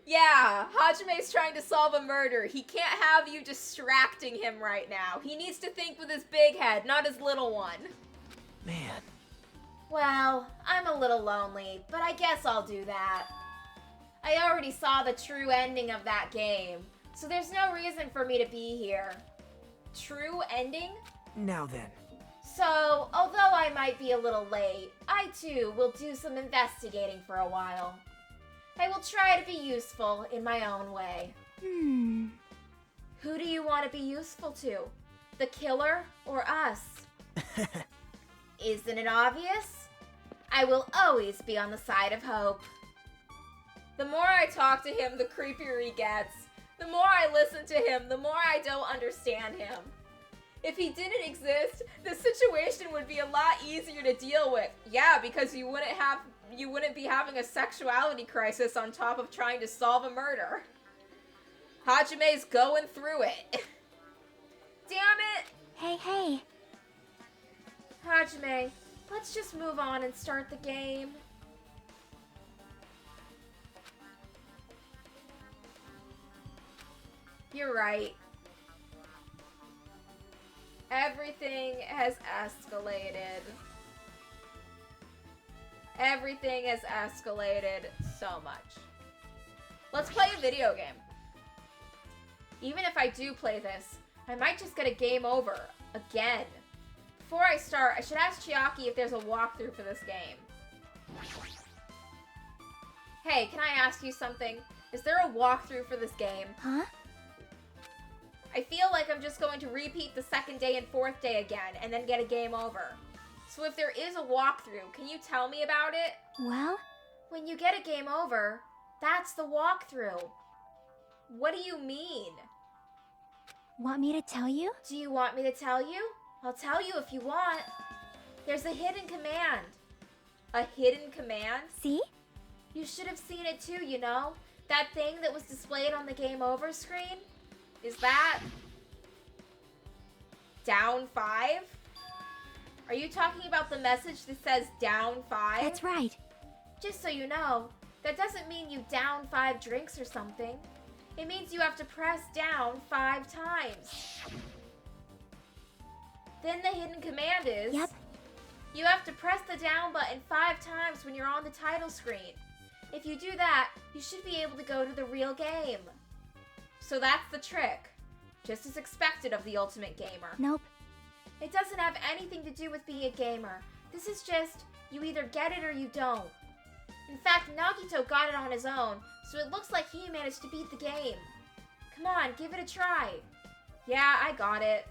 Yeah, Hajime's trying to solve a murder. He can't have you distracting him right now. He needs to think with his big head, not his little one. Man. Well, I'm a little lonely, but I guess I'll do that. I already saw the true ending of that game, so there's no reason for me to be here. True ending? Now then. So, although I might be a little late, I too will do some investigating for a while. I will try to be useful in my own way. Hmm. Who do you want to be useful to? The killer or us? Isn't it obvious? I will always be on the side of hope. The more I talk to him, the creepier he gets. The more I listen to him, the more I don't understand him. If he didn't exist, the situation would be a lot easier to deal with. Yeah, because you wouldn't be having a sexuality crisis on top of trying to solve a murder. Hajime's going through it. Damn it! Hey. Hajime, let's just move on and start the game. You're right. Everything has escalated. Everything has escalated so much. Let's play a video game. Even if I do play this, I might just get a game over again. Before I start, I should ask Chiaki if there's a walkthrough for this game. Hey, can I ask you something? Is there a walkthrough for this game? Huh? I feel like I'm just going to repeat the second day and fourth day again and then get a game over. So if there is a walkthrough, can you tell me about it? Well, When you get a game over, that's the walkthrough. What do you mean? want me to tell you? Do you want me to tell you? I'll tell you if you want. There's a hidden command. A hidden command? See? You should have seen it too, you know? That thing that was displayed on the game over screen? Is that down 5? Are you talking about the message that says down 5? That's right. Just so you know, that doesn't mean you down 5 drinks or something. It means you have to press down 5 times. Then the hidden command is... Yep. You have to press the down button 5 times when you're on the title screen. If you do that, you should be able to go to the real game. So that's the trick. Just as expected of the Ultimate Gamer. Nope. It doesn't have anything to do with being a gamer. This is just, you either get it or you don't. In fact, Nagito got it on his own, so it looks like he managed to beat the game. Come on, give it a try. Yeah, I got it.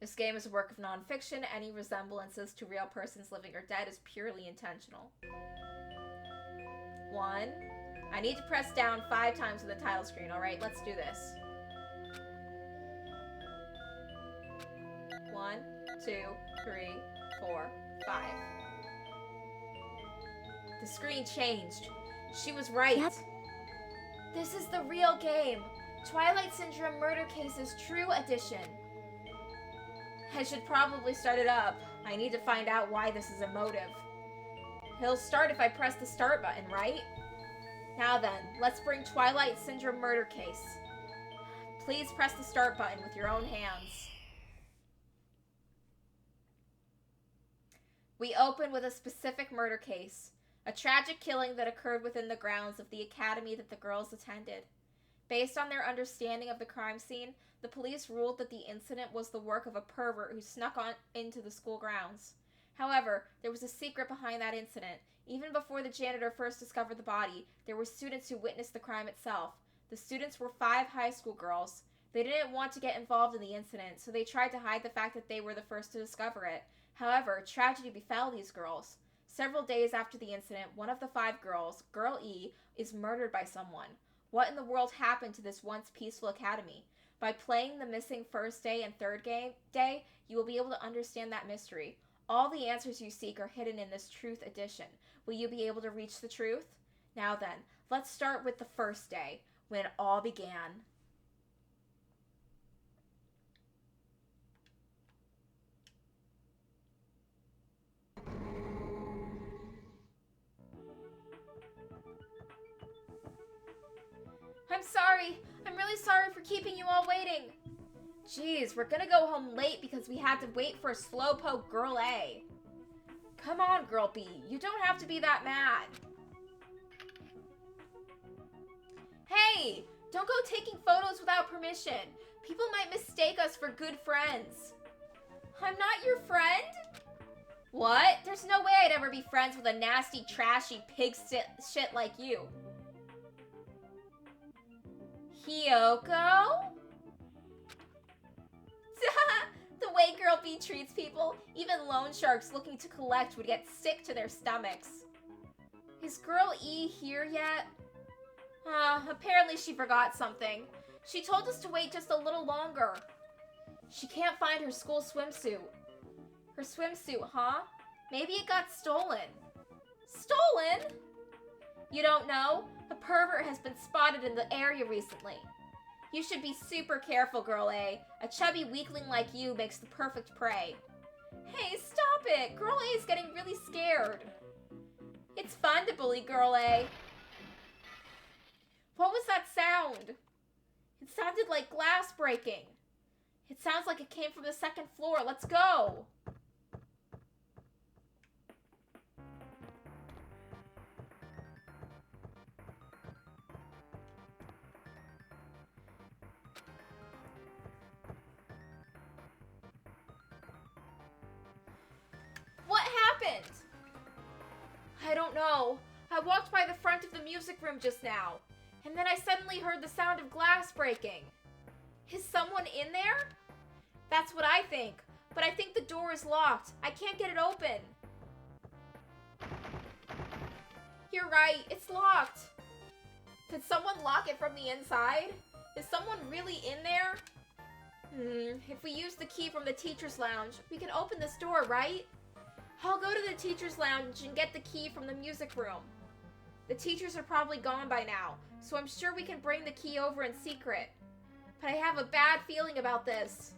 This game is a work of non-fiction. Any resemblances to real persons living or dead is purely intentional. 1. I need to press down 5 times on the title screen. Alright, let's do this. 1, 2, 3, 4, 5. The screen changed. She was right. Yep. This is the real game. Twilight Syndrome Murder Cases True Edition. I should probably start it up. I need to find out why this is a motive. He'll start if I press the start button, right? Now then, let's bring Twilight Syndrome Murder Case. Please press the start button with your own hands. We open with a specific murder case. A tragic killing that occurred within the grounds of the academy that the girls attended. Based on their understanding of the crime scene, the police ruled that the incident was the work of a pervert who snuck on into the school grounds. However, there was a secret behind that incident. Even before the janitor first discovered the body, there were students who witnessed the crime itself. The students were 5 high school girls. They didn't want to get involved in the incident, so they tried to hide the fact that they were the first to discover it. However, tragedy befell these girls. Several days after the incident, one of the 5 girls, Girl E, is murdered by someone. What in the world happened to this once peaceful academy? By playing the missing first day and third day, you will be able to understand that mystery. All the answers you seek are hidden in this truth edition. Will you be able to reach the truth? Now then, let's start with the first day, when it all began. I'm sorry. I'm really sorry for keeping you all waiting. Jeez, we're gonna go home late because we had to wait for a slowpoke Girl A. Come on, Girl B. You don't have to be that mad. Hey! Don't go taking photos without permission. People might mistake us for good friends. I'm not your friend? What? There's no way I'd ever be friends with a nasty, trashy pig shit like you. Hiyoko? The way Girl B treats people, even loan sharks looking to collect would get sick to their stomachs. Is Girl E here yet? Apparently she forgot something. She told us to wait just a little longer. She can't find her school swimsuit. Her swimsuit, huh? Maybe it got stolen. Stolen? You don't know? A pervert has been spotted in the area recently. You should be super careful, Girl A. A chubby weakling like you makes the perfect prey. Hey, stop it! Girl A is getting really scared. It's fun to bully Girl A. What was that sound? It sounded like glass breaking. It sounds like it came from the second floor. Let's go! What happened? I don't know. I walked by the front of the music room just now, and then I suddenly heard the sound of glass breaking. Is someone in there? That's what I think, but I think the door is locked. I can't get it open. You're right, it's locked. Did someone lock it from the inside? Is someone really in there? If we use the key from the teacher's lounge, we can open this door, right? I'll go to the teacher's lounge and get the key from the music room. The teachers are probably gone by now, so I'm sure we can bring the key over in secret. But I have a bad feeling about this.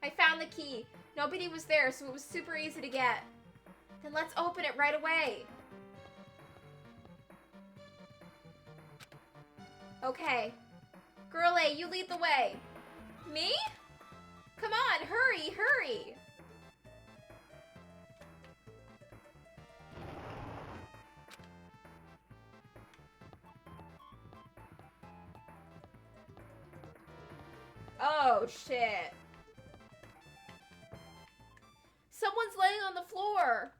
I found the key. Nobody was there, so it was super easy to get. Then let's open it right away. Okay. Girl A, you lead the way. Me? Come on, hurry, hurry. Oh, shit. Someone's laying on the floor.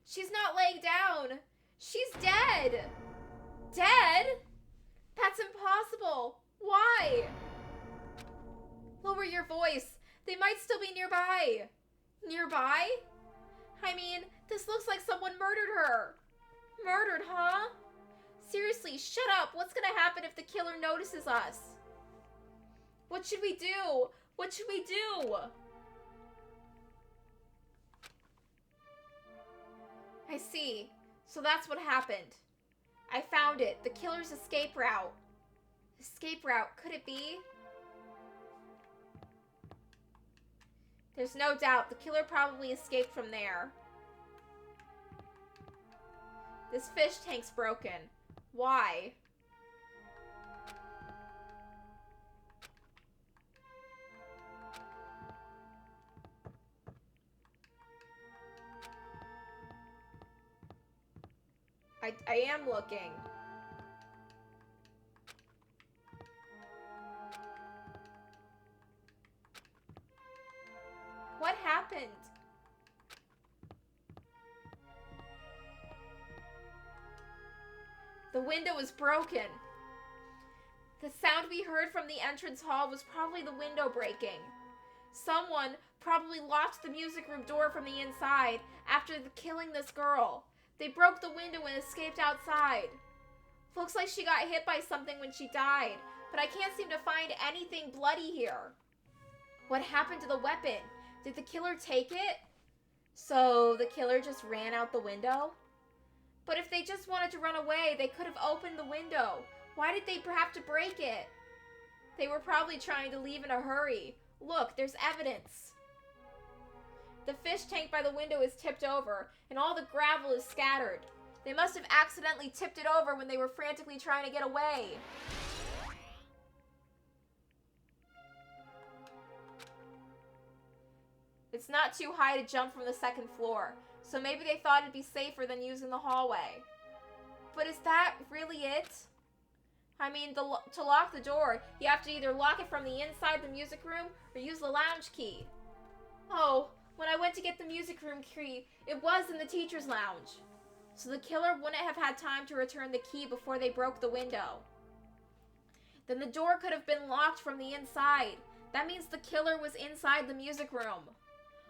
She's not laying down. She's dead. Dead? That's impossible. Why? Lower your voice. They might still be nearby. Nearby? I mean, this looks like someone murdered her. Murdered, huh? Seriously, shut up. What's gonna happen if the killer notices us? What should we do? What should we do? I see. So that's what happened. I found it. The killer's escape route. Escape route. Could it be? There's no doubt. The killer probably escaped from there. This fish tank's broken. Why? I am looking. What happened? The window is broken. The sound we heard from the entrance hall was probably the window breaking. Someone probably locked the music room door from the inside after killing this girl. They broke the window and escaped outside. Looks like she got hit by something when she died, but I can't seem to find anything bloody here. What happened to the weapon? Did the killer take it? So the killer just ran out the window? But if they just wanted to run away, they could have opened the window. Why did they have to break it? They were probably trying to leave in a hurry. Look, there's evidence. The fish tank by the window is tipped over, and all the gravel is scattered. They must have accidentally tipped it over when they were frantically trying to get away. It's not too high to jump from the second floor, so maybe they thought it'd be safer than using the hallway. But is that really it? I mean, to lock the door, you have to either lock it from the inside the music room or use the lounge key. Oh, when I went to get the music room key, it was in the teacher's lounge. So the killer wouldn't have had time to return the key before they broke the window. Then the door could have been locked from the inside. That means the killer was inside the music room.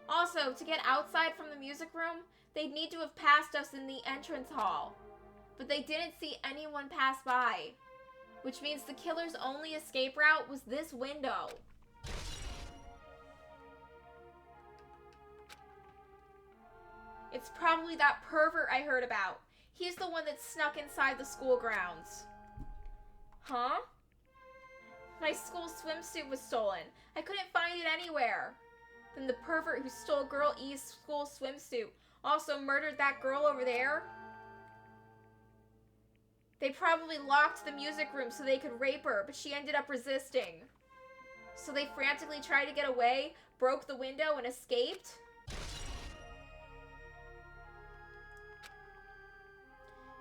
Also, to get outside from the music room, they'd need to have passed us in the entrance hall. But they didn't see anyone pass by, which means the killer's only escape route was this window. It's probably that pervert I heard about. He's the one that snuck inside the school grounds. Huh? My school swimsuit was stolen. I couldn't find it anywhere. Then the pervert who stole Girl E's school swimsuit also murdered that girl over there. They probably locked the music room so they could rape her, but she ended up resisting. So they frantically tried to get away, broke the window, and escaped?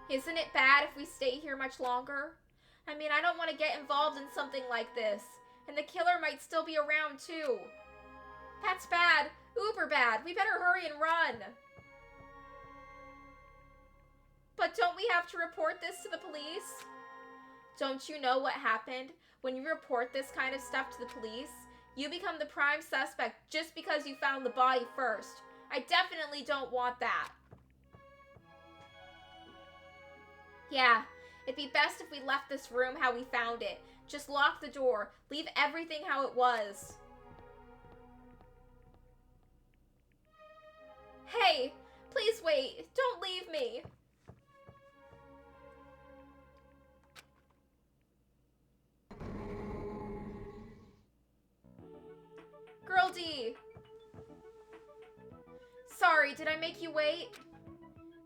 Isn't it bad if we stay here much longer? I mean, I don't want to get involved in something like this, and the killer might still be around too. That's bad. Uber bad. We better hurry and run. But don't we have to report this to the police? Don't you know what happened? When you report this kind of stuff to the police, you become the prime suspect just because you found the body first. I definitely don't want that. Yeah, it'd be best if we left this room how we found it. Just lock the door. Leave everything how it was. Hey, please wait. Don't leave me. Girl D. Sorry, did I make you wait?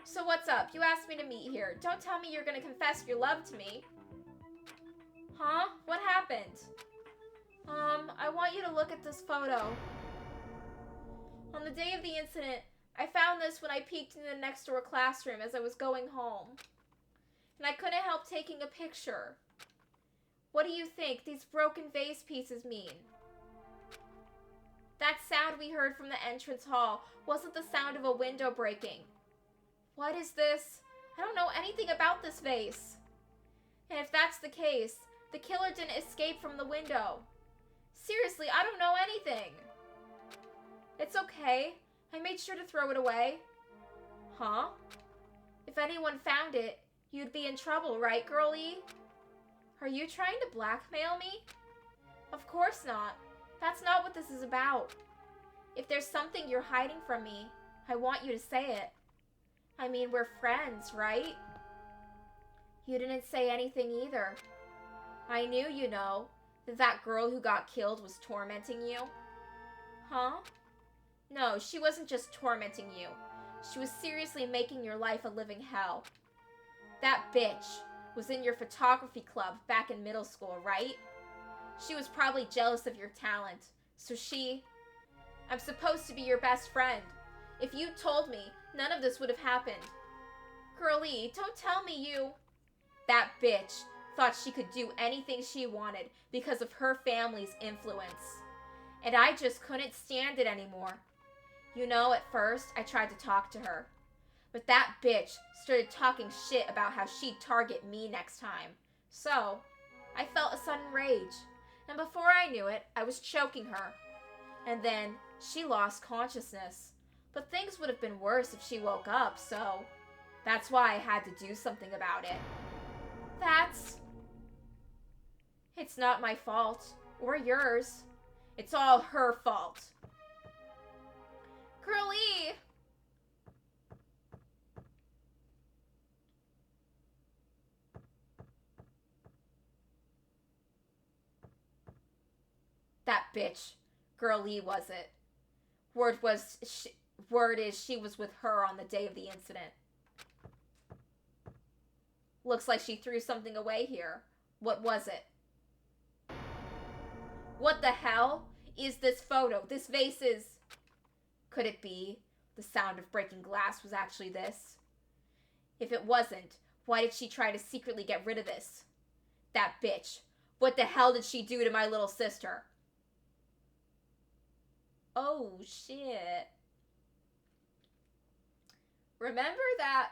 So what's up? You asked me to meet here. Don't tell me you're gonna confess your love to me. Huh? What happened? I want you to look at this photo. On the day of the incident, I found this when I peeked into the next door classroom as I was going home. And I couldn't help taking a picture. What do you think these broken vase pieces mean? That sound we heard from the entrance hall wasn't the sound of a window breaking. What is this? I don't know anything about this vase. And if that's the case, the killer didn't escape from the window. Seriously, I don't know anything. It's okay. I made sure to throw it away. Huh? If anyone found it, you'd be in trouble, right, girlie? Are you trying to blackmail me? Of course not. That's not what this is about. If there's something you're hiding from me, I want you to say it. I mean, we're friends, right? You didn't say anything either. I knew, you know, that girl who got killed was tormenting you. Huh? No, she wasn't just tormenting you. She was seriously making your life a living hell. That bitch was in your photography club back in middle school, right? She was probably jealous of your talent. So I'm supposed to be your best friend. If you told me, none of this would have happened. Girlie, don't tell me you... That bitch thought she could do anything she wanted because of her family's influence. And I just couldn't stand it anymore. You know, at first, I tried to talk to her. But that bitch started talking shit about how she'd target me next time. So, I felt a sudden rage. And before I knew it, I was choking her. And then, she lost consciousness. But things would have been worse if she woke up, so... That's why I had to do something about it. It's not my fault. Or yours. It's all her fault. Girlie! That bitch. Girlie was it. Word is she was with her on the day of the incident. Looks like she threw something away here. What was it? What the hell is this photo? This vase is... Could it be the sound of breaking glass was actually this? If it wasn't, why did she try to secretly get rid of this? That bitch. What the hell did she do to my little sister? Oh, shit. Remember that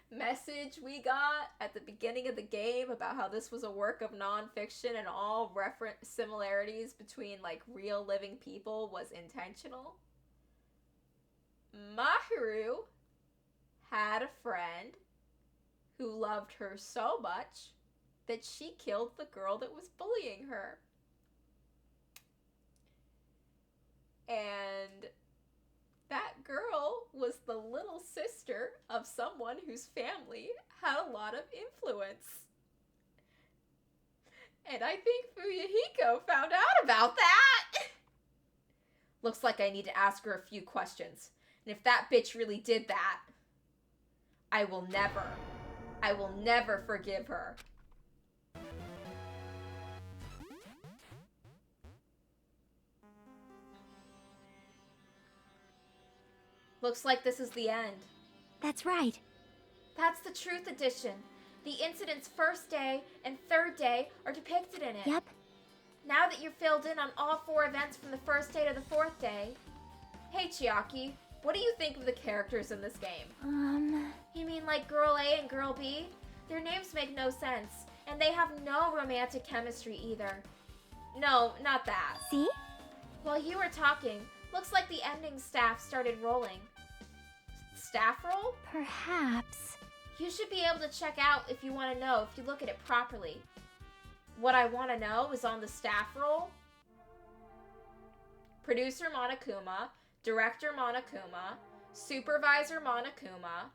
message we got at the beginning of the game about how this was a work of nonfiction and all reference similarities between, like, real living people was intentional? Mahiru had a friend who loved her so much that she killed the girl that was bullying her. And that girl was the little sister of someone whose family had a lot of influence. And I think Fuyuhiko found out about that. Looks like I need to ask her a few questions. And if that bitch really did that, I will never forgive her. Looks like this is the end. That's right. That's the Truth Edition. The incident's first day and third day are depicted in it. Yep. Now that you're filled in on all 4 events from the first day to the 4th day. Hey, Chiaki, what do you think of the characters in this game? You mean like Girl A and Girl B? Their names make no sense, and they have no romantic chemistry either. No, not that. See? While you were talking, looks like the ending staff started rolling. Staff roll? Perhaps. You should be able to check out if you want to know if you look at it properly. What I want to know is on the staff roll. Producer Monokuma, Director Monokuma, Supervisor Monokuma,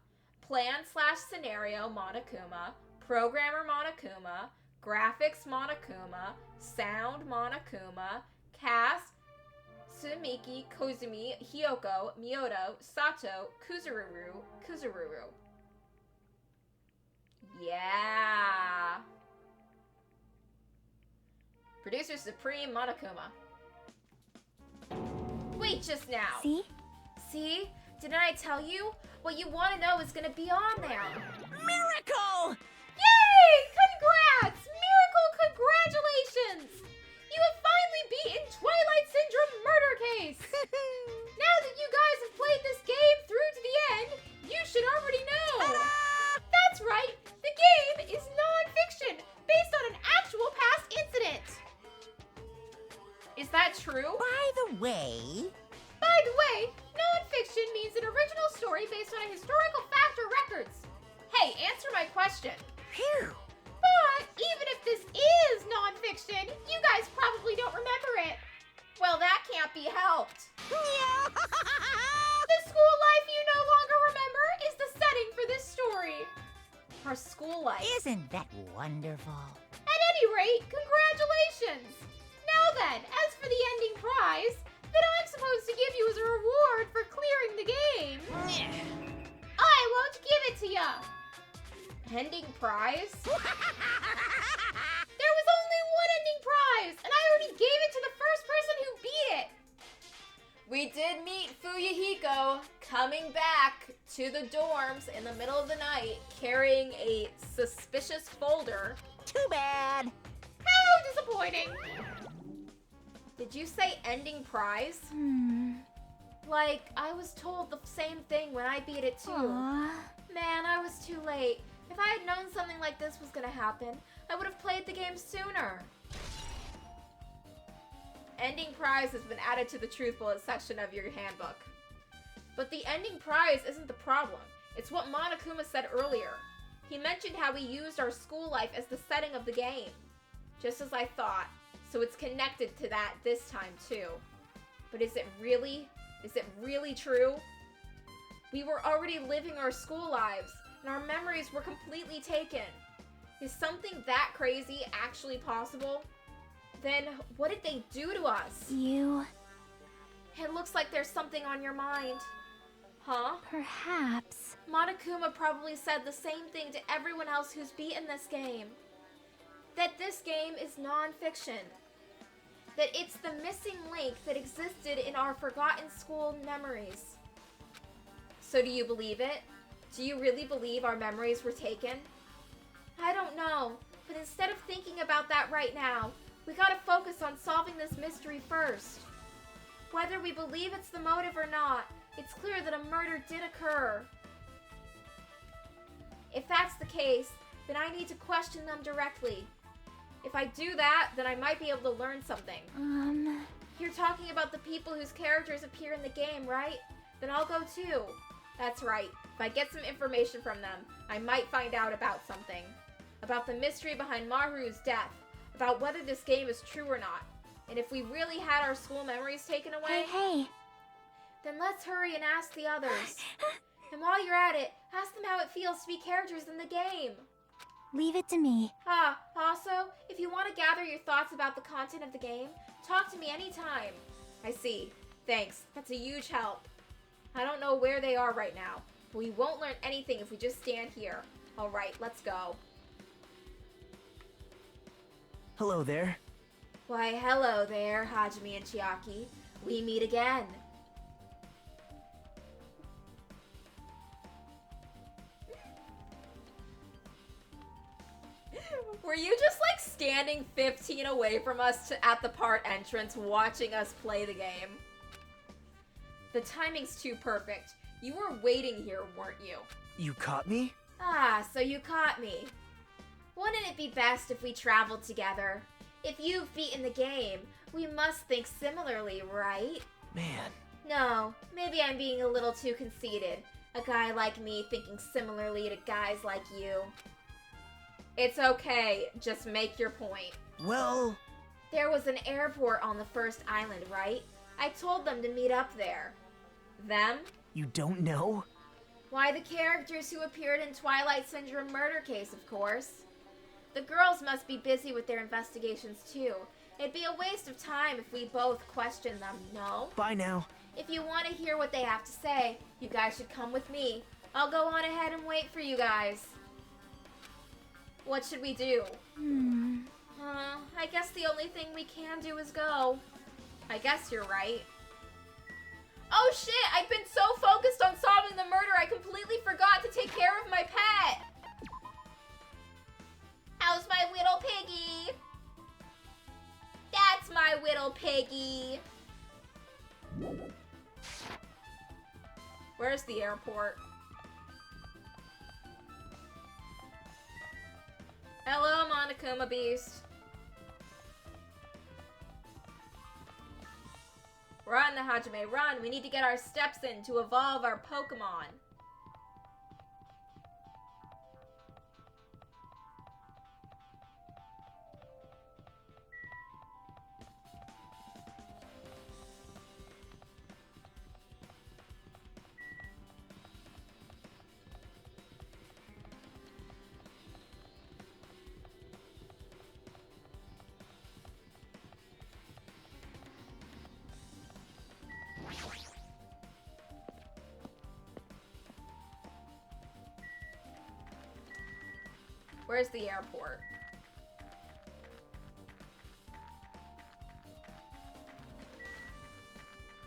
Plan/Scenario Monokuma, Programmer Monokuma, Graphics Monokuma, Sound Monokuma, Cast Sumiki, Kozumi, Hyoko, Miyoto, Sato, Kuzururu. Yeah. Producer Supreme Monokuma. Wait just now. See? See? Didn't I tell you? What you want to know is going to be on there. Miracle! Yay! Congrats! Miracle congratulations! You have finally beaten Twilight Syndrome Murder Case! Now that you guys have played this game through to the end, you should already know! That's right! The game is non-fiction, based on an actual past incident! Is that true? By the way, non-fiction means an original story based on a historical fact or records. Hey, answer my question. phew, But even if this is non-fiction, you guys probably don't remember it. Well, that can't be helped. The school life you no longer remember is the setting for this story. Our school life. isn't that wonderful? At any rate, congratulations! Now then, as for the ending prize that I'm supposed to give you as a reward for clearing the game, I won't give it to ya. Ending prize? There was only one ending prize, and I already gave it to the first person who beat it. We did meet Fuyuhiko coming back to the dorms in the middle of the night carrying a suspicious folder. Too bad. How disappointing! Did you say ending prize? Like, I was told the same thing when I beat it too. Aww. Man, I was too late. If I had known something like this was gonna happen, I would have played the game sooner. Ending prize has been added to the truth bullet section of your handbook. But the ending prize isn't the problem. It's what Monokuma said earlier. He mentioned how we used our school life as the setting of the game. Just as I thought. So it's connected to that this time too. But is it really true? We were already living our school lives, and our memories were completely taken. Is something that crazy actually possible? Then what did they do to us? You... It looks like there's something on your mind. Huh? perhaps... Monokuma probably said the same thing to everyone else who's beaten this game. That this game is non-fiction. That it's the missing link that existed in our forgotten school memories. So do you believe it? Do you really believe our memories were taken? I don't know, but instead of thinking about that right now, we gotta focus on solving this mystery first. Whether we believe it's the motive or not, it's clear that a murder did occur. If that's the case, then I need to question them directly. If I do that, then I might be able to learn something. You're talking about the people whose characters appear in the game, right? Then I'll go too. That's right. If I get some information from them, I might find out about something. About the mystery behind Maru's death. About whether this game is true or not. And if we really had our school memories taken away... Hey. Then let's hurry and ask the others. And while you're at it, ask them how it feels to be characters in the game. Leave it to me. Also, if you want to gather your thoughts about the content of the game, talk to me anytime. I see. Thanks. That's a huge help. I don't know where they are right now, but we won't learn anything if we just stand here. Alright, let's go. Hello there. Why, hello there, Hajime and Chiaki. We meet again. Were you just like standing 15 away from us at the part entrance watching us play the game? The timing's too perfect. You were waiting here, weren't you? You caught me? So you caught me. Wouldn't it be best if we traveled together? If you've beaten the game, we must think similarly, right? Man. No, maybe I'm being a little too conceited. A guy like me thinking similarly to guys like you. It's okay, just make your point. Well... There was an airport on the first island, right? I told them to meet up there. Them? You don't know? Why, the characters who appeared in Twilight Syndrome murder case, of course. The girls must be busy with their investigations too. It'd be a waste of time if we both questioned them, no? Bye now. If you want to hear what they have to say, you guys should come with me. I'll go on ahead and wait for you guys. What should we do? I guess the only thing we can do is go. I guess you're right. Oh shit, I've been so focused on solving the murder I completely forgot to take care of my pet. How's my little piggy? That's my little piggy. Where's the airport? Hello, Monokuma Beast. Run, Hajime, run! We need to get our steps in to evolve our Pokemon. Where's the airport?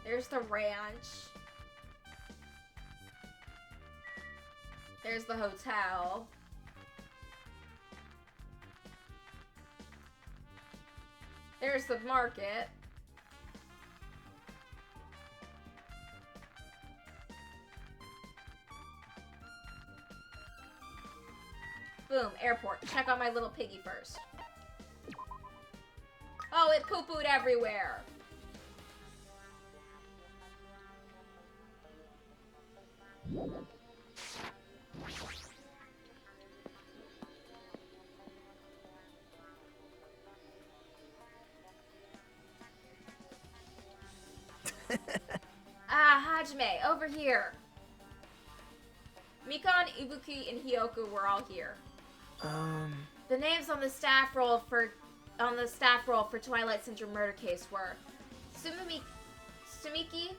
There's the ranch. There's the hotel. There's the market. Boom, airport. Check on my little piggy first. Oh, it poo-pooed everywhere. Hajime, over here. Mikon, Ibuki, and Hyoku were all here. The names on the staff roll for Twilight Syndrome murder case were Sumiki,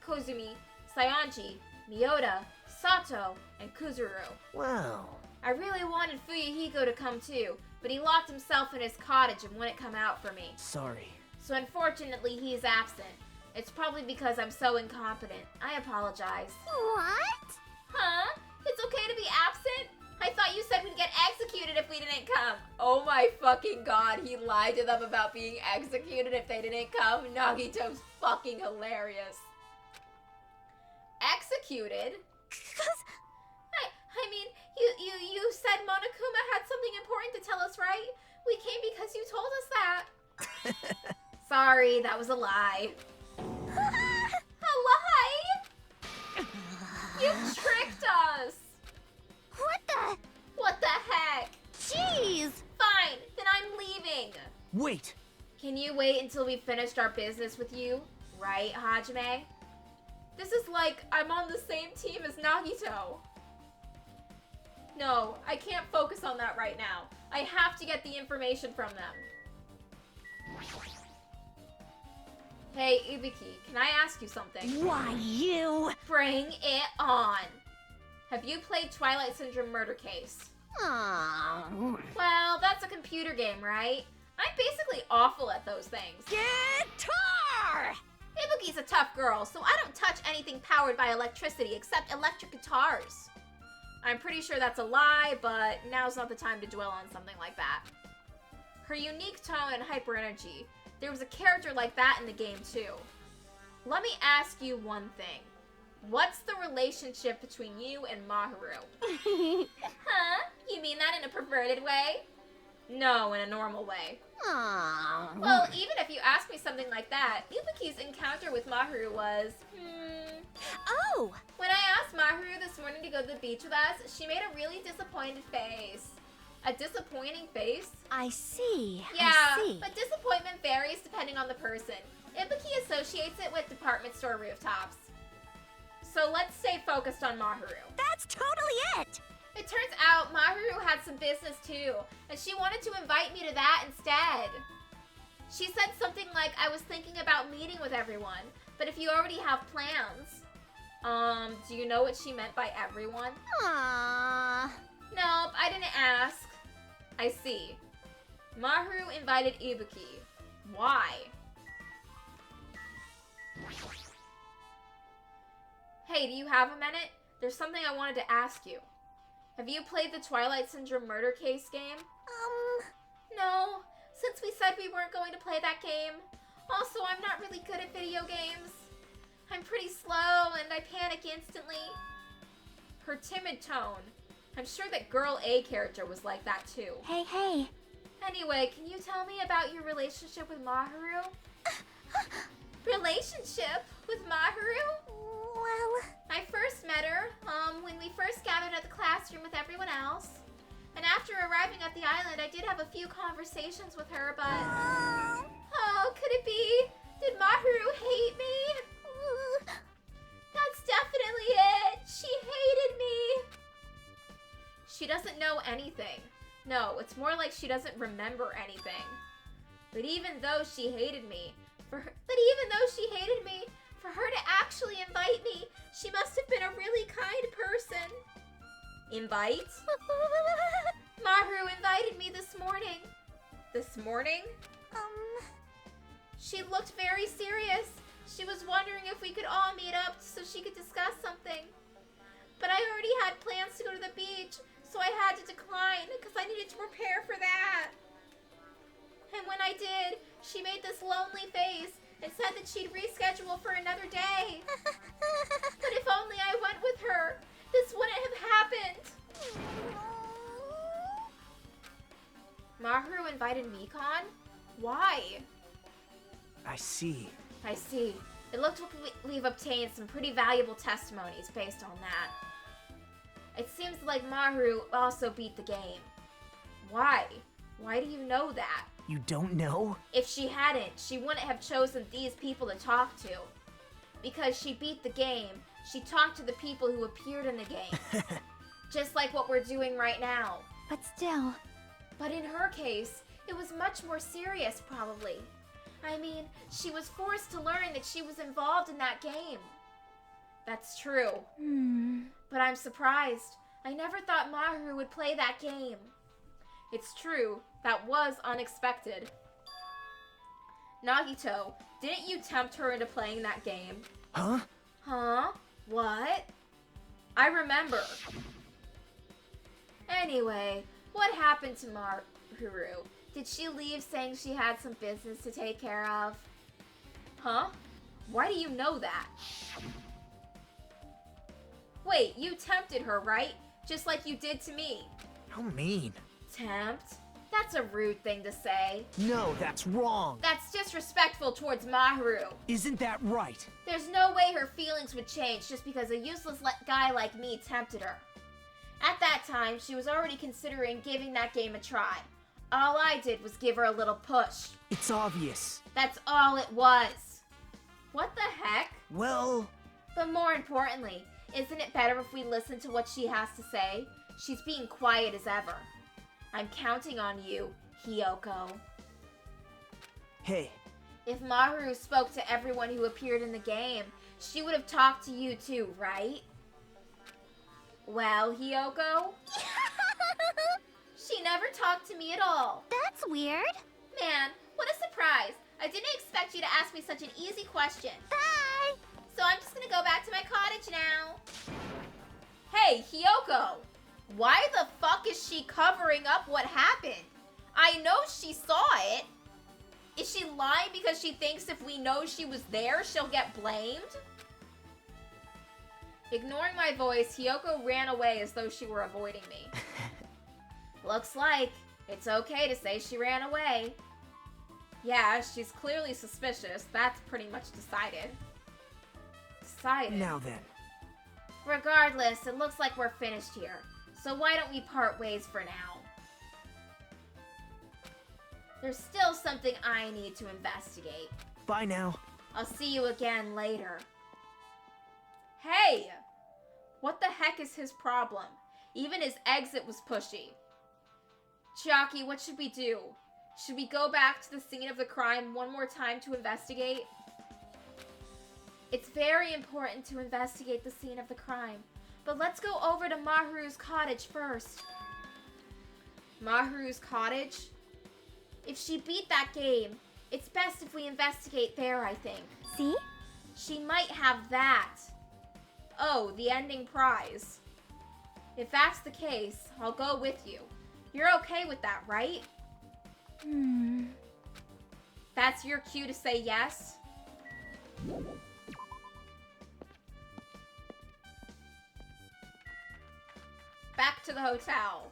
Kozumi, Saionji, Miyota, Sato, and Kuzuru. Whoa. I really wanted Fuyuhiko to come too, but he locked himself in his cottage and wouldn't come out for me. Sorry. So unfortunately, he's absent. It's probably because I'm so incompetent. I apologize. What? Huh? It's okay to be absent? I thought you said we'd get executed if we didn't come. Oh my fucking god, he lied to them about being executed if they didn't come. Nagito's fucking hilarious. Executed? I mean, you said Monokuma had something important to tell us, right? We came because you told us that. Sorry, that was a lie. A lie? You tricked us. What the heck? Jeez! Fine, then I'm leaving. Wait! Can you wait until we finished our business with you? Right, Hajime? This is like I'm on the same team as Nagito. No, I can't focus on that right now. I have to get the information from them. Hey, Ibuki, can I ask you something? Why, you? Bring it on. Have you played Twilight Syndrome Murder Case? Aww. Well, that's a computer game, right? I'm basically awful at those things. Guitar! Ibuki's a tough girl, so I don't touch anything powered by electricity except electric guitars. I'm pretty sure that's a lie, but now's not the time to dwell on something like that. Her unique tone and hyper energy. There was a character like that in the game too. Let me ask you one thing. What's the relationship between you and Maharu? Huh? You mean that in a perverted way? No, in a normal way. Aww. Well, even if you ask me something like that, Ibuki's encounter with Maharu was, Oh! When I asked Maharu this morning to go to the beach with us, she made a really disappointed face. A disappointing face? I see. Yeah, I see. but disappointment varies depending on the person. Ibuki associates it with department store rooftops. So let's stay focused on Maharu. That's totally it! It turns out Maharu had some business too, and she wanted to invite me to that instead. She said something like, I was thinking about meeting with everyone, but if you already have plans. Do you know what she meant by everyone? Aww. Nope, I didn't ask. I see. Maharu invited Ibuki. Why? Hey, do you have a minute? There's something I wanted to ask you. Have you played the Twilight Syndrome Murder Case game? No, since we said we weren't going to play that game. Also, I'm not really good at video games. I'm pretty slow and I panic instantly. Her timid tone. I'm sure that Girl A character was like that too. Hey. Anyway, can you tell me about your relationship with Maharu? Relationship with Maharu? Well... I first met her, when we first gathered at the classroom with everyone else. And after arriving at the island, I did have a few conversations with her, but... Oh, could it be? Did Maharu hate me? That's definitely it! She hated me! She doesn't know anything. No, it's more like she doesn't remember anything. But even though she hated me, for her to actually invite me, she must have been a really kind person. Invite? Maharu invited me this morning. This morning? She looked very serious. She was wondering if we could all meet up so she could discuss something. But I already had plans to go to the beach, so I had to decline because I needed to prepare for that. And when I did, she made this lonely face and said that she'd reschedule for another day. But if only I went with her, this wouldn't have happened. Maharu invited Mikon? Why? I see. I see. It looks like we've obtained some pretty valuable testimonies based on that. It seems like Maharu also beat the game. Why? Why do you know that? You don't know? If she hadn't, she wouldn't have chosen these people to talk to. Because she beat the game, she talked to the people who appeared in the game. Just like what we're doing right now. But still, But in her case, it was much more serious, probably. I mean, she was forced to learn that she was involved in that game. That's true. But I'm surprised. I never thought Maharu would play that game. It's true, that was unexpected. Nagito, didn't you tempt her into playing that game? Huh? Huh? What? I remember. Anyway, what happened to Maharu? Did she leave saying she had some business to take care of? Huh? Why do you know that? Wait, you tempted her, right? Just like you did to me. How mean. Tempt? That's a rude thing to say. No, that's wrong. That's disrespectful towards Maharu. Isn't that right? There's no way her feelings would change just because a useless guy like me tempted her. At that time, she was already considering giving that game a try. All I did was give her a little push. It's obvious. That's all it was. What the heck? Well... But more importantly, isn't it better if we listen to what she has to say? She's being quiet as ever. I'm counting on you, Hiyoko. Hey, If Maharu spoke to everyone who appeared in the game, she would have talked to you too, right? Well, Hiyoko? She never talked to me at all. that's weird. Man, what a surprise. I didn't expect you to ask me such an easy question. Bye. So I'm just gonna go back to my cottage now. Hey, Hiyoko! Why the fuck is she covering up what happened? I know she saw it. Is she lying because she thinks if we know she was there, she'll get blamed? Ignoring my voice, Hiyoko ran away as though she were avoiding me. Looks like it's okay to say she ran away. Yeah, she's clearly suspicious. That's pretty much decided. Decided. now then. Regardless, it looks like we're finished here. So why don't we part ways for now? There's still something I need to investigate. Bye now. I'll see you again later. Hey! What the heck is his problem? Even his exit was pushy. Chiaki, what should we do? Should we go back to the scene of the crime one more time to investigate? It's very important to investigate the scene of the crime. But let's go over to Maharu's cottage first. Maharu's cottage? If she beat that game, it's best if we investigate there, I think. See? She might have that. Oh, the ending prize. If that's the case, I'll go with you. You're okay with that, right? That's your cue to say yes? Back to the hotel.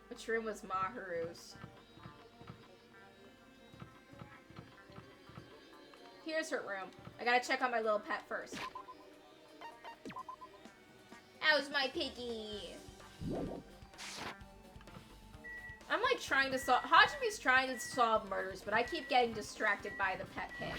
Which room was Maharu's? Here's her room. I gotta check on my little pet first. How's my piggy? I'm like trying to solve... Hajime's trying to solve murders, but I keep getting distracted by the pet pig.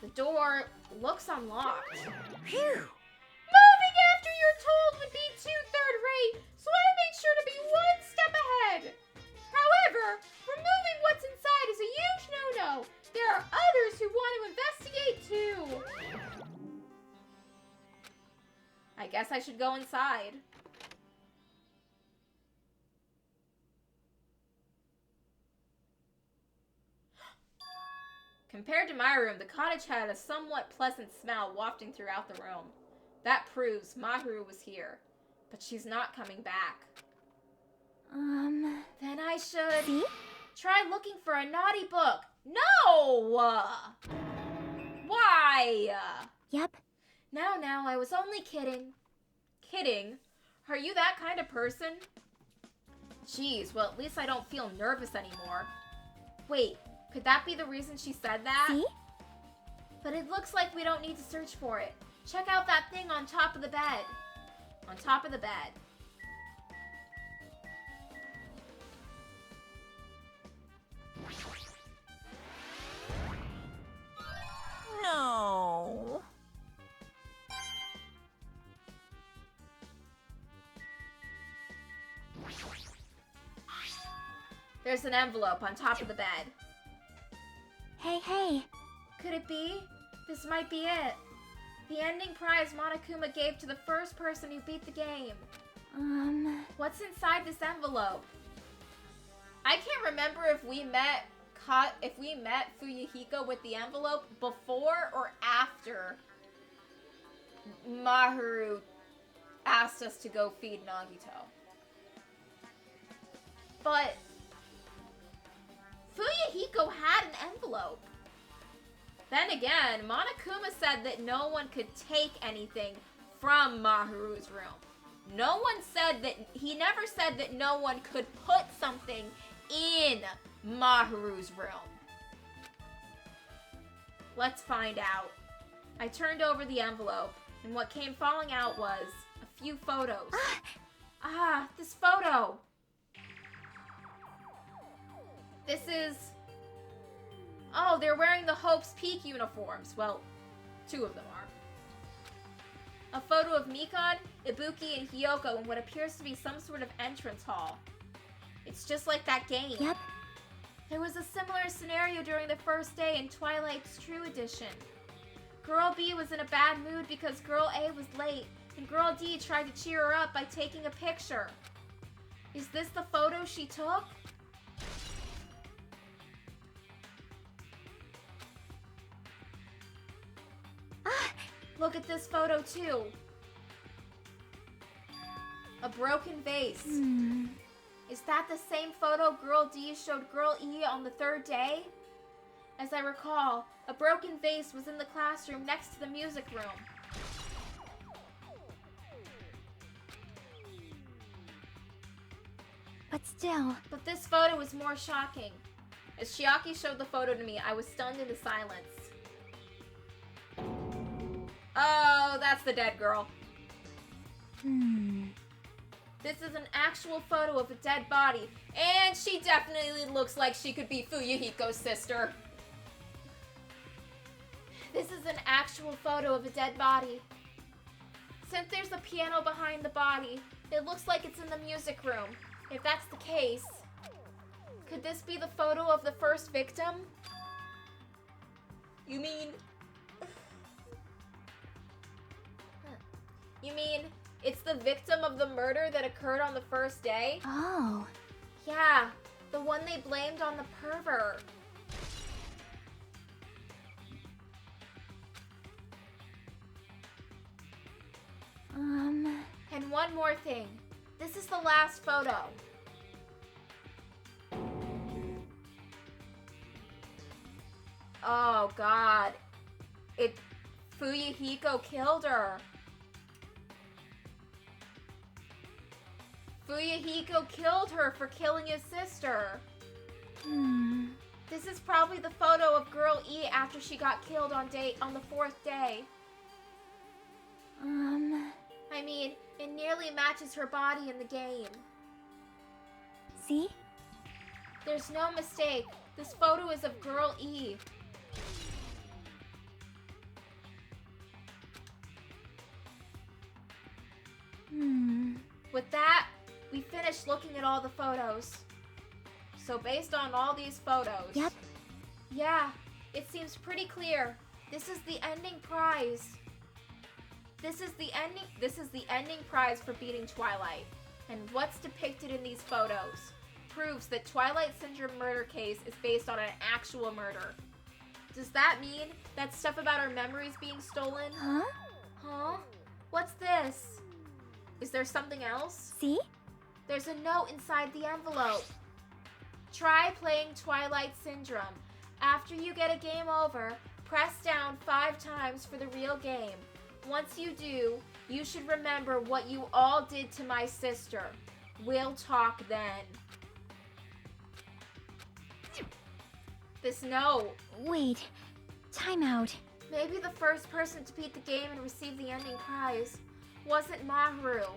The door looks unlocked. Phew! Moving after you're told would be too third-rate, so I made sure to be one step ahead. However, removing what's inside is a huge no-no. There are others who want to investigate too. I guess I should go inside. Compared to my room, the cottage had a somewhat pleasant smell wafting throughout the room. That proves Maharu was here, but she's not coming back. Then I should See? try looking for a naughty book. No! Why? Yep. Now, I was only kidding. Kidding? Are you that kind of person? Jeez, well, at least I don't feel nervous anymore. Wait, could that be the reason she said that? See? But it looks like we don't need to search for it. Check out that thing on top of the bed. On top of the bed. No. There's an envelope on top of the bed. Hey. Could it be? This might be it. The ending prize Monokuma gave to the first person who beat the game. What's inside this envelope? I can't remember if we met Fuyuhiko with the envelope before or after Maharu asked us to go feed Nagito. But Fuyuhiko had an envelope. Then again, Monokuma said that no one could take anything from Maharu's room. No one said that, he never said that no one could put something in Maharu's room. Let's find out. I turned over the envelope, and what came falling out was a few photos. This photo. This is... Oh, they're wearing the Hope's Peak uniforms. Well, two of them are. A photo of Mikon, Ibuki, and Hiyoko in what appears to be some sort of entrance hall. It's just like that game. Yep. There was a similar scenario during the first day in Twilight's True Edition. Girl B was in a bad mood because Girl A was late, and Girl D tried to cheer her up by taking a picture. Is this the photo she took? Look at this photo too. A broken vase. Is that the same photo Girl D showed Girl E on the third day? As I recall, a broken vase was in the classroom next to the music room. But still. But this photo is more shocking. As Chiaki showed the photo to me, I was stunned into silence. Oh, that's the dead girl. This is an actual photo of a dead body, and she definitely looks like she could be Fuyuhiko's sister. This is an actual photo of a dead body. Since there's a piano behind the body, it looks like it's in the music room. If that's the case, could this be the photo of the first victim? You mean it's the victim of the murder that occurred on the first day? Oh. Yeah, the one they blamed on the pervert. And one more thing. This is the last photo. Oh God. Fuyuhiko killed her. Fuyuhiko killed her for killing his sister. This is probably the photo of Girl E after she got killed on the fourth day. I mean, it nearly matches her body in the game. See? There's no mistake. This photo is of Girl E. With that, we finished looking at all the photos. So based on all these photos... Yep. Yeah, it seems pretty clear. This is the ending prize. This is the ending prize for beating Twilight. And what's depicted in these photos proves that Twilight Syndrome murder case is based on an actual murder. Does that mean that stuff about our memories being stolen? Huh? What's this? Is there something else? See? There's a note inside the envelope. Try playing Twilight Syndrome. After you get a game over, press down 5 times for the real game. Once you do, You should remember what you all did to my sister. We'll talk then. This note. Wait. Time out. Maybe the first person to beat the game and receive the ending prize wasn't Maharu.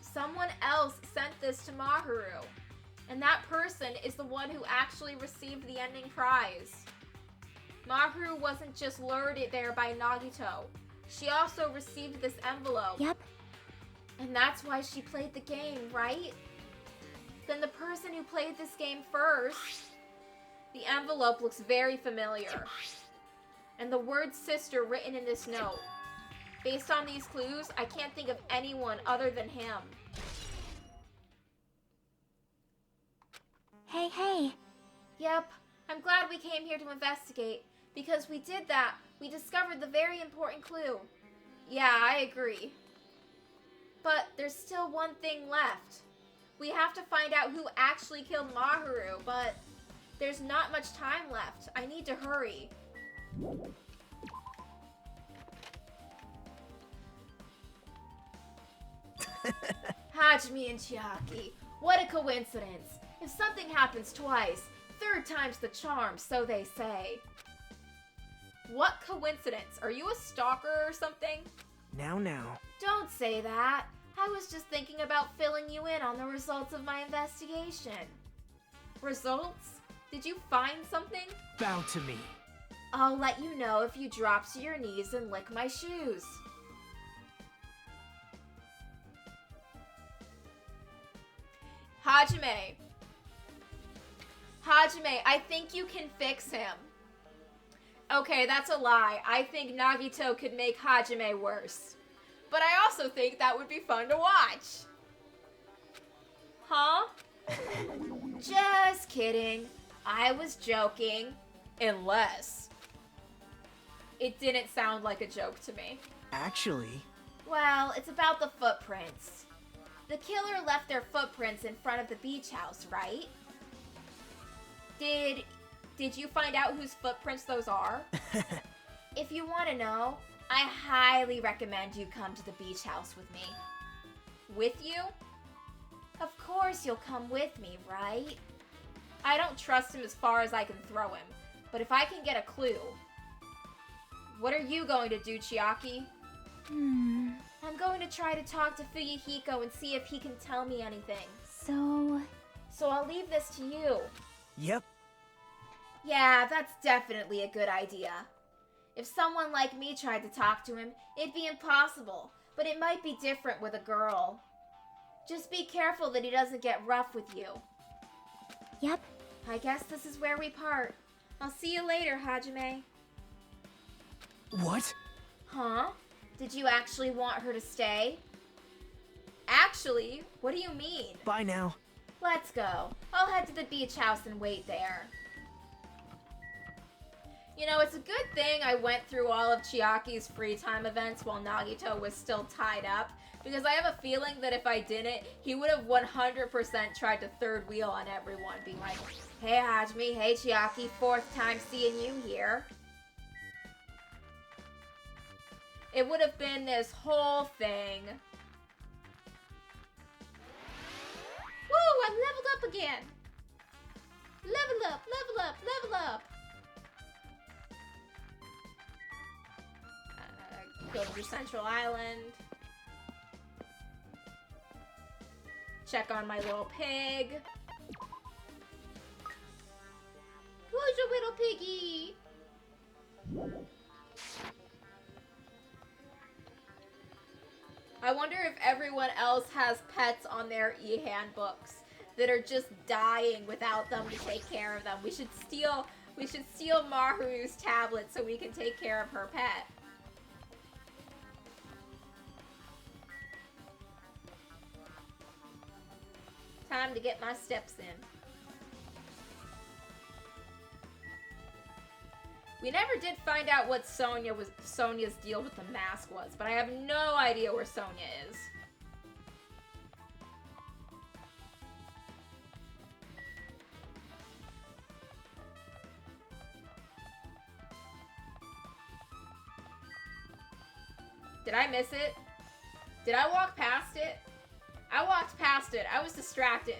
Someone else sent this to Maharu. And that person is the one who actually received the ending prize. Maharu wasn't just lured there by Nagito. She also received this envelope. Yep. And that's why she played the game, right? Then the person who played this game first... The envelope looks very familiar. And the word sister written in this note. Based on these clues, I can't think of anyone other than him. Hey. Yep, I'm glad we came here to investigate. Because we did that, we discovered the very important clue. Yeah, I agree. But there's still one thing left. We have to find out who actually killed Maharu, but there's not much time left. I need to hurry. Hajime and Chiaki, what a coincidence. If something happens twice, third time's the charm, so they say. What coincidence? Are you a stalker or something? Now. Don't say that. I was just thinking about filling you in on the results of my investigation. Results? Did you find something? Bow to me. I'll let you know if you drop to your knees and lick my shoes. Hajime, I think you can fix him. Okay, that's a lie. I think Nagito could make Hajime worse. But I also think that would be fun to watch. Huh? Just kidding. I was joking. Unless... It didn't sound like a joke to me. Actually... Well, it's about the footprints. The killer left their footprints in front of the beach house, right? Did you find out whose footprints those are? If you want to know, I highly recommend you come to the beach house with me. With you? Of course you'll come with me, right? I don't trust him as far as I can throw him, but if I can get a clue... What are you going to do, Chiaki? I'm going to try to talk to Fuyuhiko and see if he can tell me anything. So I'll leave this to you. Yep. Yeah, that's definitely a good idea. If someone like me tried to talk to him, it'd be impossible, but it might be different with a girl. Just be careful that he doesn't get rough with you. Yep. I guess this is where we part. I'll see you later, Hajime. What? Huh? Did you actually want her to stay? Actually? What do you mean? Bye now. Let's go. I'll head to the beach house and wait there. You know, it's a good thing I went through all of Chiaki's free time events while Nagito was still tied up, because I have a feeling that if I didn't, he would have 100% tried to third wheel on everyone, being like, hey Hajime, hey Chiaki, fourth time seeing you here. It would have been this whole thing. Woo, I'm leveled up again. Level up, level up, level up. Go to Central Island. Check on my little pig. Who's your little piggy? I wonder if everyone else has pets on their e-handbooks that are just dying without them to take care of them. We should steal Maharu's tablet so we can take care of her pet. Time to get my steps in. We never did find out what Sonia's deal with the mask was, but I have no idea where Sonia is. Did I miss it? Did I walk past it? I walked past it. I was distracted.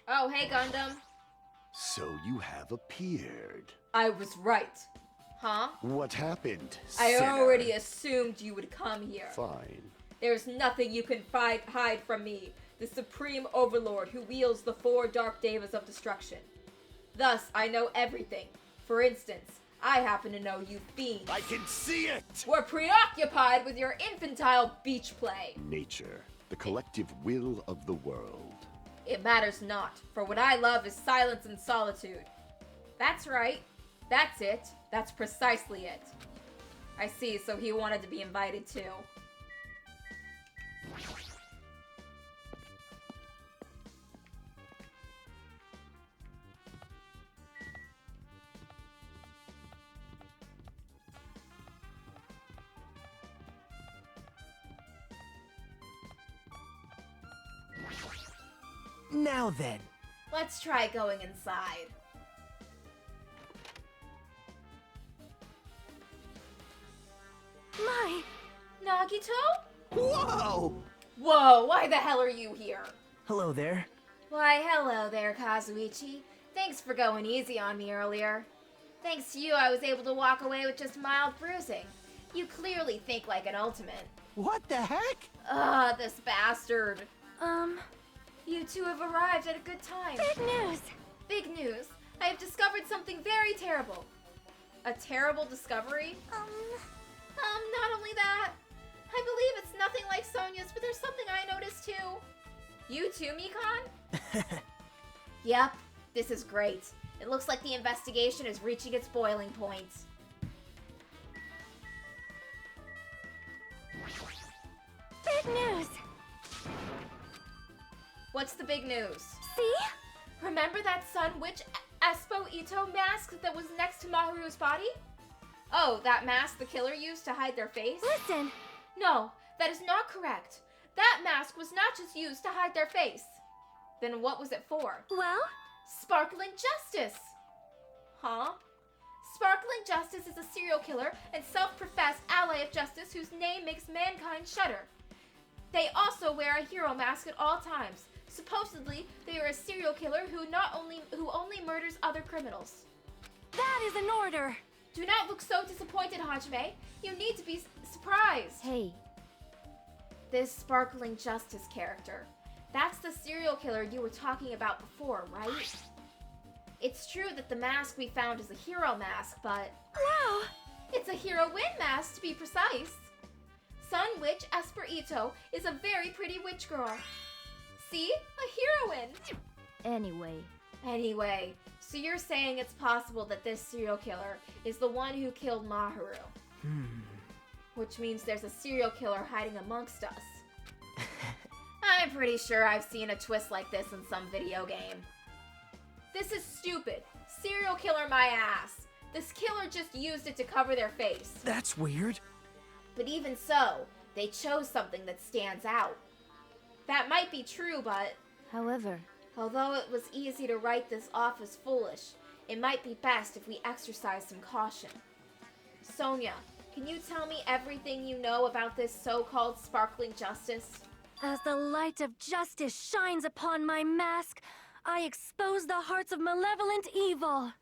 Oh, hey, Gundam. So you have appeared. I was right. Huh? What happened, I sinner? already assumed you would come here. Fine. There's nothing you can hide from me, the Supreme Overlord who wields the 4 Dark Devas of Destruction. Thus, I know everything. For instance, I happen to know you fiends I can see it! were preoccupied with your infantile beach play. Nature, the collective will of the world. It matters not, for what I love is silence and solitude. That's right. That's it. That's precisely it. I see, so he wanted to be invited too. Now then. Let's try going inside. My, Nagito? Whoa! Whoa, why the hell are you here? Hello there. Why, hello there, Kazuichi. Thanks for going easy on me earlier. Thanks to you, I was able to walk away with just mild bruising. You clearly think like an ultimate. What the heck? Ugh, this bastard. You two have arrived at a good time. Big news! Big news. I have discovered something very terrible. A terrible discovery? Not only that. I believe it's nothing like Sonia's, but there's something I noticed too. You too, Mikan? Yep, this is great. It looks like the investigation is reaching its boiling point. Big news! What's the big news? See? Remember that Sun Witch Espo Ito mask that was next to Maharu's body? Oh, that mask the killer used to hide their face? Listen! No, that is not correct. That mask was not just used to hide their face. Then what was it for? Well? Sparkling Justice! Huh? Sparkling Justice is a serial killer and self-professed ally of justice whose name makes mankind shudder. They also wear a hero mask at all times. Supposedly, they are a serial killer who only murders other criminals. That is an order! Do not look so disappointed, Hajime. You need to be surprised. Hey, This Sparkling Justice character. That's the serial killer you were talking about before, right? It's true that the mask we found is a hero mask, but... Wow! It's a hero win mask, to be precise. Sun Witch Esper Ito is a very pretty witch girl. See? A heroine! Anyway, so you're saying it's possible that this serial killer is the one who killed Maharu. Which means there's a serial killer hiding amongst us. I'm pretty sure I've seen a twist like this in some video game. This is stupid. Serial killer my ass. This killer just used it to cover their face. That's weird. But even so, they chose something that stands out. That might be true, but however, although it was easy to write this off as foolish, it might be best if we exercise some caution. Sonia, can you tell me everything you know about this so-called Sparkling Justice? As the light of justice shines upon my mask, I expose the hearts of malevolent evil.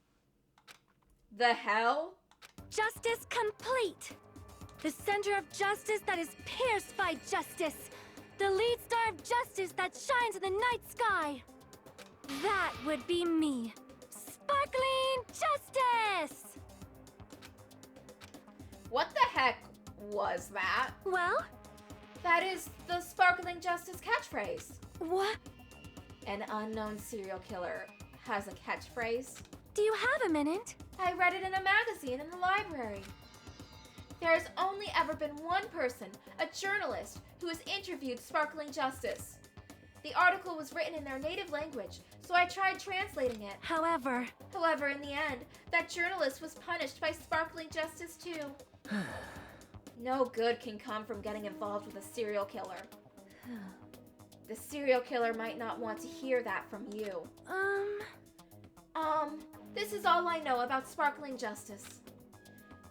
The hell? Justice complete. The center of justice that is pierced by justice. The lead star of justice that shines in the night sky. That would be me. Sparkling Justice! What the heck was that? Well, That is the Sparkling Justice catchphrase. what? An unknown serial killer has a catchphrase. Do you have a minute? I read it in a magazine in the library. There has only ever been one person, a journalist, who has interviewed Sparkling Justice. The article was written in their native language, so I tried translating it. However, In the end, that journalist was punished by Sparkling Justice too. No good can come from getting involved with a serial killer. The serial killer might not want to hear that from you. This is all I know about Sparkling Justice.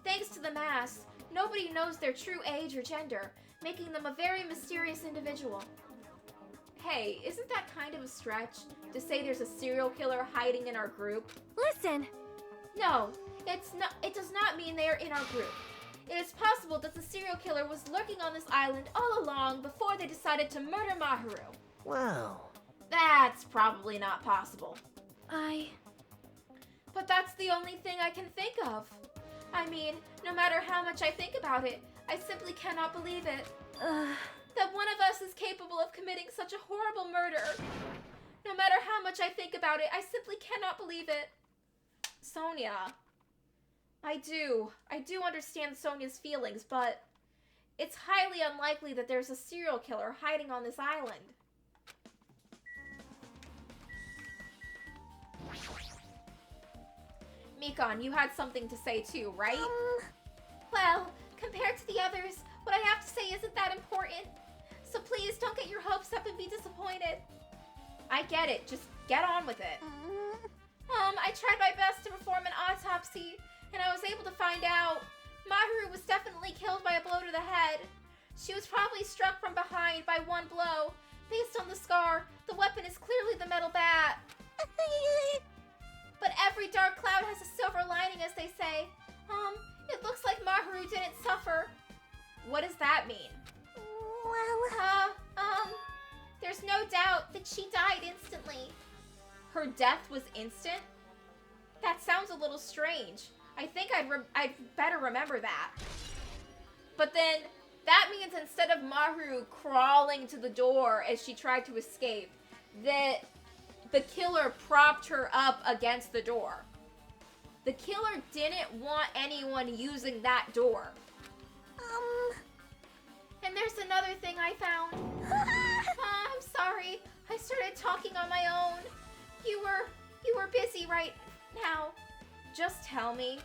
Thanks to the mask, nobody knows their true age or gender, making them a very mysterious individual. Hey, isn't that kind of a stretch to say there's a serial killer hiding in our group? Listen! No, it does not mean they are in our group. It is possible that the serial killer was lurking on this island all along before they decided to murder Maharu. Whoa. That's probably not possible. I... But that's the only thing I can think of. I mean, no matter how much I think about it, I simply cannot believe it. That one of us is capable of committing such a horrible murder. No matter how much I think about it, I simply cannot believe it. Sonia. I do understand Sonia's feelings, but it's highly unlikely that there's a serial killer hiding on this island. Mikon, you had something to say too, right? Well, compared to the others, what I have to say isn't that important. So please don't get your hopes up and be disappointed. I get it, just get on with it. I tried my best to perform an autopsy, and I was able to find out Maharu was definitely killed by a blow to the head. She was probably struck from behind by one blow. Based on the scar, the weapon is clearly the metal bat. But every dark cloud has a silver lining, as they say. It looks like Maharu didn't suffer. What does that mean? There's no doubt that she died instantly. Her death was instant? That sounds a little strange. I think I'd better remember that. But then, that means instead of Maharu crawling to the door as she tried to escape, that the killer propped her up against the door. The killer didn't want anyone using that door. And there's another thing I found. I'm sorry. I started talking on my own. You were busy right now. Just tell me.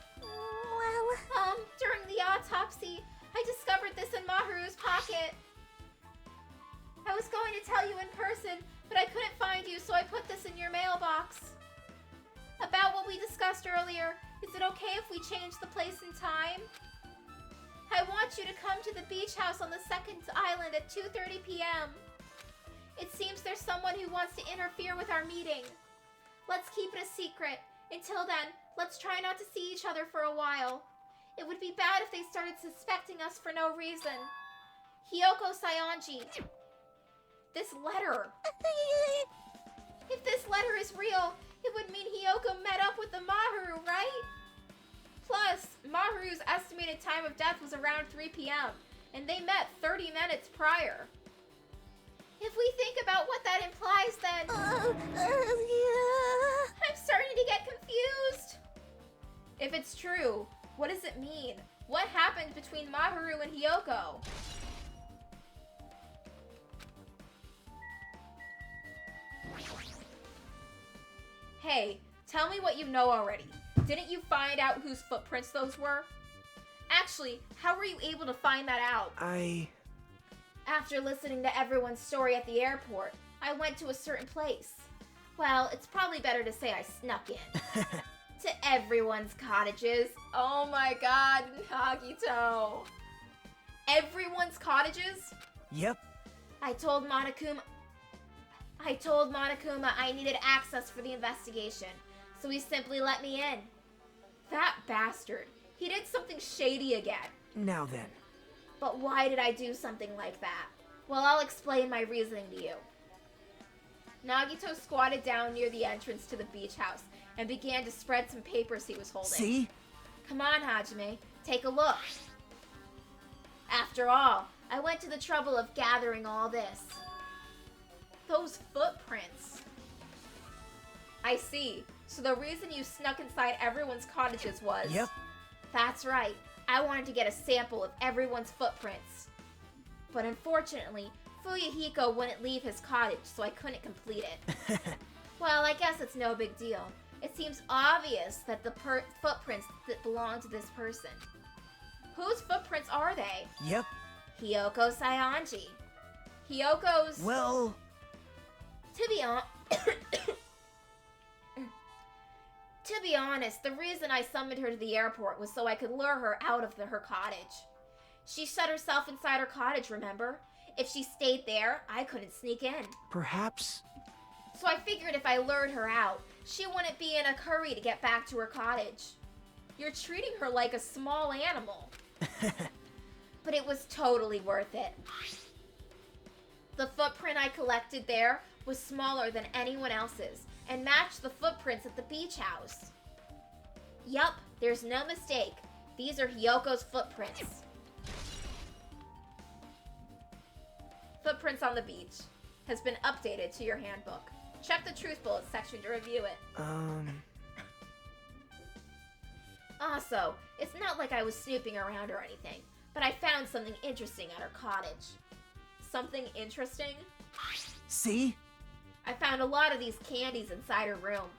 During the autopsy, I discovered this in Maharu's pocket. I was going to tell you in person, but I couldn't find you, so I put this in your mailbox. About what we discussed earlier, is it okay if we change the place and time? I want you to come to the beach house on the second island at 2:30 p.m. It seems there's someone who wants to interfere with our meeting. Let's keep it a secret. Until then, let's try not to see each other for a while. It would be bad if they started suspecting us for no reason. Hiyoko Saionji. This letter. If this letter is real, it would mean Hiyoko met up with the Maharu, right? Plus, Maharu's estimated time of death was around 3 p.m., and they met 30 minutes prior. If we think about what that implies, then... I'm starting to get confused. If it's true, what does it mean? What happened between Maharu and Hiyoko? Hey, tell me what you know already. Didn't you find out whose footprints those were? Actually, how were you able to find that out? After listening to everyone's story at the airport, I went to a certain place. Well, it's probably better to say I snuck in. To everyone's cottages. Oh my god, Nagito. Everyone's cottages? Yep. I told Monokuma I needed access for the investigation, so he simply let me in. That bastard. He did something shady again. Now then. But why did I do something like that? Well, I'll explain my reasoning to you. Nagito squatted down near the entrance to the beach house and began to spread some papers he was holding. See? Come on, Hajime. Take a look. After all, I went to the trouble of gathering all this. Those footprints. I see. So the reason you snuck inside everyone's cottages was... Yep. That's right. I wanted to get a sample of everyone's footprints. But unfortunately, Fuyuhiko wouldn't leave his cottage, so I couldn't complete it. Well, I guess it's no big deal. It seems obvious that the footprints that belong to this person. Whose footprints are they? Yep. Hiyoko Saionji. Hiyoko's... Well... To be honest, the reason I summoned her to the airport was so I could lure her out of her cottage. She shut herself inside her cottage, remember? If she stayed there, I couldn't sneak in. Perhaps... So I figured if I lured her out, she wouldn't be in a hurry to get back to her cottage. You're treating her like a small animal. But it was totally worth it. The footprint I collected there was smaller than anyone else's and matched the footprints at the beach house. Yup, there's no mistake. These are Hyoko's footprints. Footprints on the beach has been updated to your handbook. Check the truth bullets section to review it. Also, it's not like I was snooping around or anything, but I found something interesting at her cottage. Something interesting? See? I found a lot of these candies inside her room.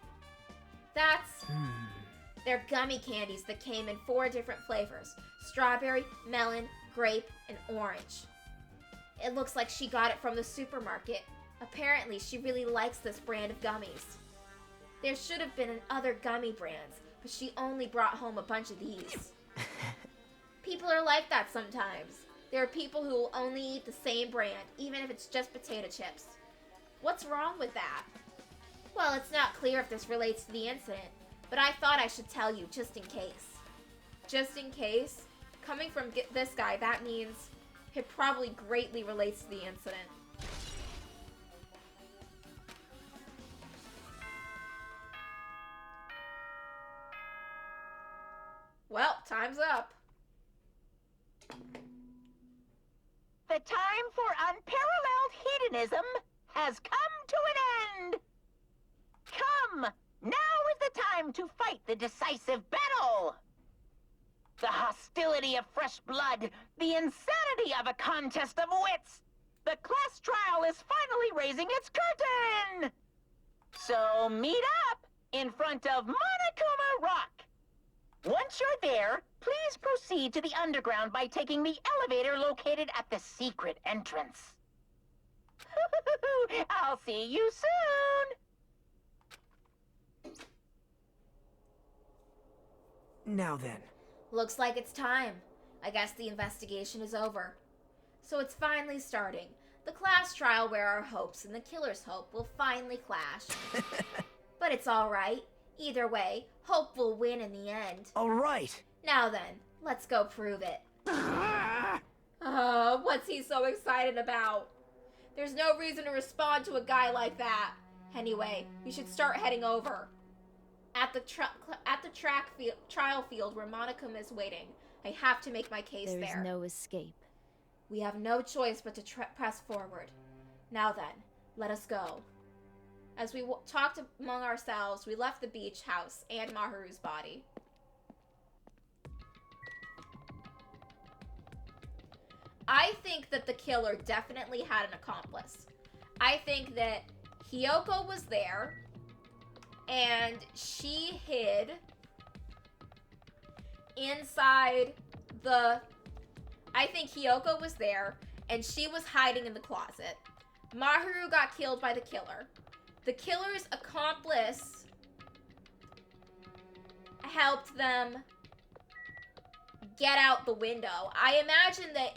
They're gummy candies that came in 4 different flavors: strawberry, melon, grape, and orange. It looks like she got it from the supermarket. Apparently, she really likes this brand of gummies. There should have been other gummy brands, but she only brought home a bunch of these. People are like that sometimes. There are people who will only eat the same brand, even if it's just potato chips. What's wrong with that? Well, it's not clear if this relates to the incident, but I thought I should tell you just in case. Just in case? Coming from this guy, that means it probably greatly relates to the incident. Well, time's up. The time for unparalleled hedonism has come to an end. Come, now is the time to fight the decisive battle. The hostility of fresh blood, the insanity of a contest of wits. The class trial is finally raising its curtain. So meet up in front of Monokuma Rock. Once you're there, please proceed to the underground by taking the elevator located at the secret entrance. I'll see you soon! Now then. Looks like it's time. I guess the investigation is over. So it's finally starting. The class trial where our hopes and the killer's hope will finally clash. But it's alright. Either way, hope will win in the end. Alright. Now then, let's go prove it. What's he so excited about? There's no reason to respond to a guy like that. Anyway, we should start heading over. At the trial field where Monokuma is waiting, I have to make my case there. There's no escape. We have no choice but to press forward. Now then, let us go. As we talked among ourselves, we left the beach house and Maharu's body. I think that the killer definitely had an accomplice. I think that Hyoko was there, and she hid inside the... I think Hyoko was there, and she was hiding in the closet. Maharu got killed by the killer. The killer's accomplice helped them get out the window. I imagine that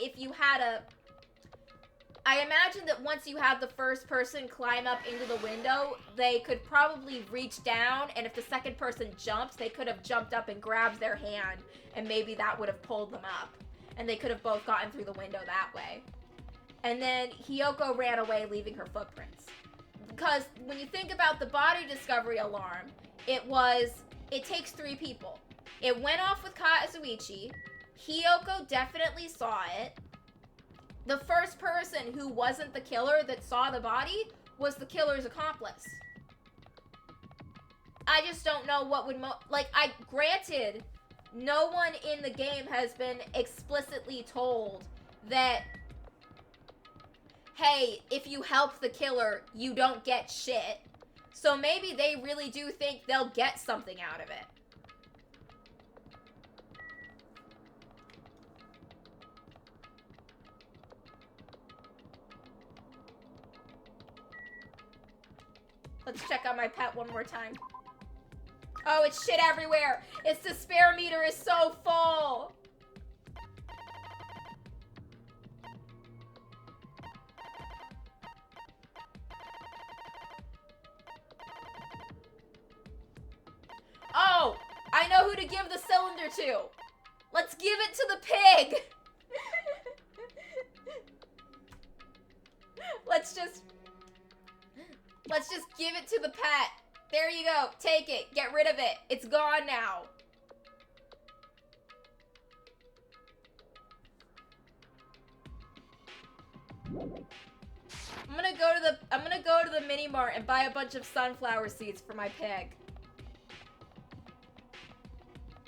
once you had the first person climb up into the window, they could probably reach down, and if the second person jumped, they could have jumped up and grabbed their hand, and maybe that would have pulled them up. And they could have both gotten through the window that way. And then Hyoko ran away, leaving her footprints. Because when you think about the body discovery alarm, it takes 3 people. It went off with Kazuichi. Hyoko definitely saw it. The first person who wasn't the killer that saw the body was the killer's accomplice. I just don't know what would granted, no one in the game has been explicitly told that, hey, if you help the killer, you don't get shit. So maybe they really do think they'll get something out of it. Let's check on my pet one more time. Oh, it's shit everywhere. Its despair meter is so full. Oh, I know who to give the cylinder to. Let's give it to the pig. Let's just give it to the pet. There you go. Take it. Get rid of it. It's gone now. I'm gonna go to the mini mart and buy a bunch of sunflower seeds for my pig.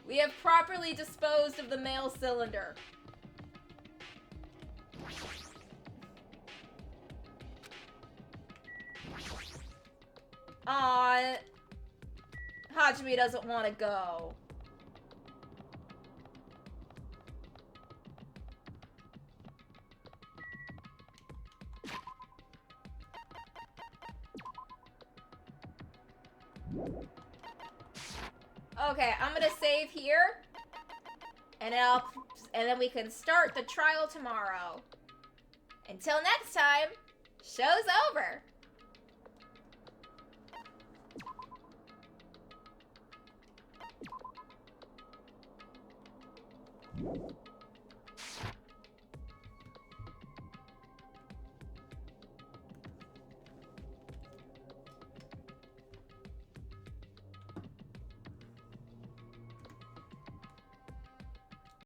We have properly disposed of the male cylinder. Aw, Hajime doesn't want to go. Okay, I'm gonna save here, and then we can start the trial tomorrow. Until next time, show's over.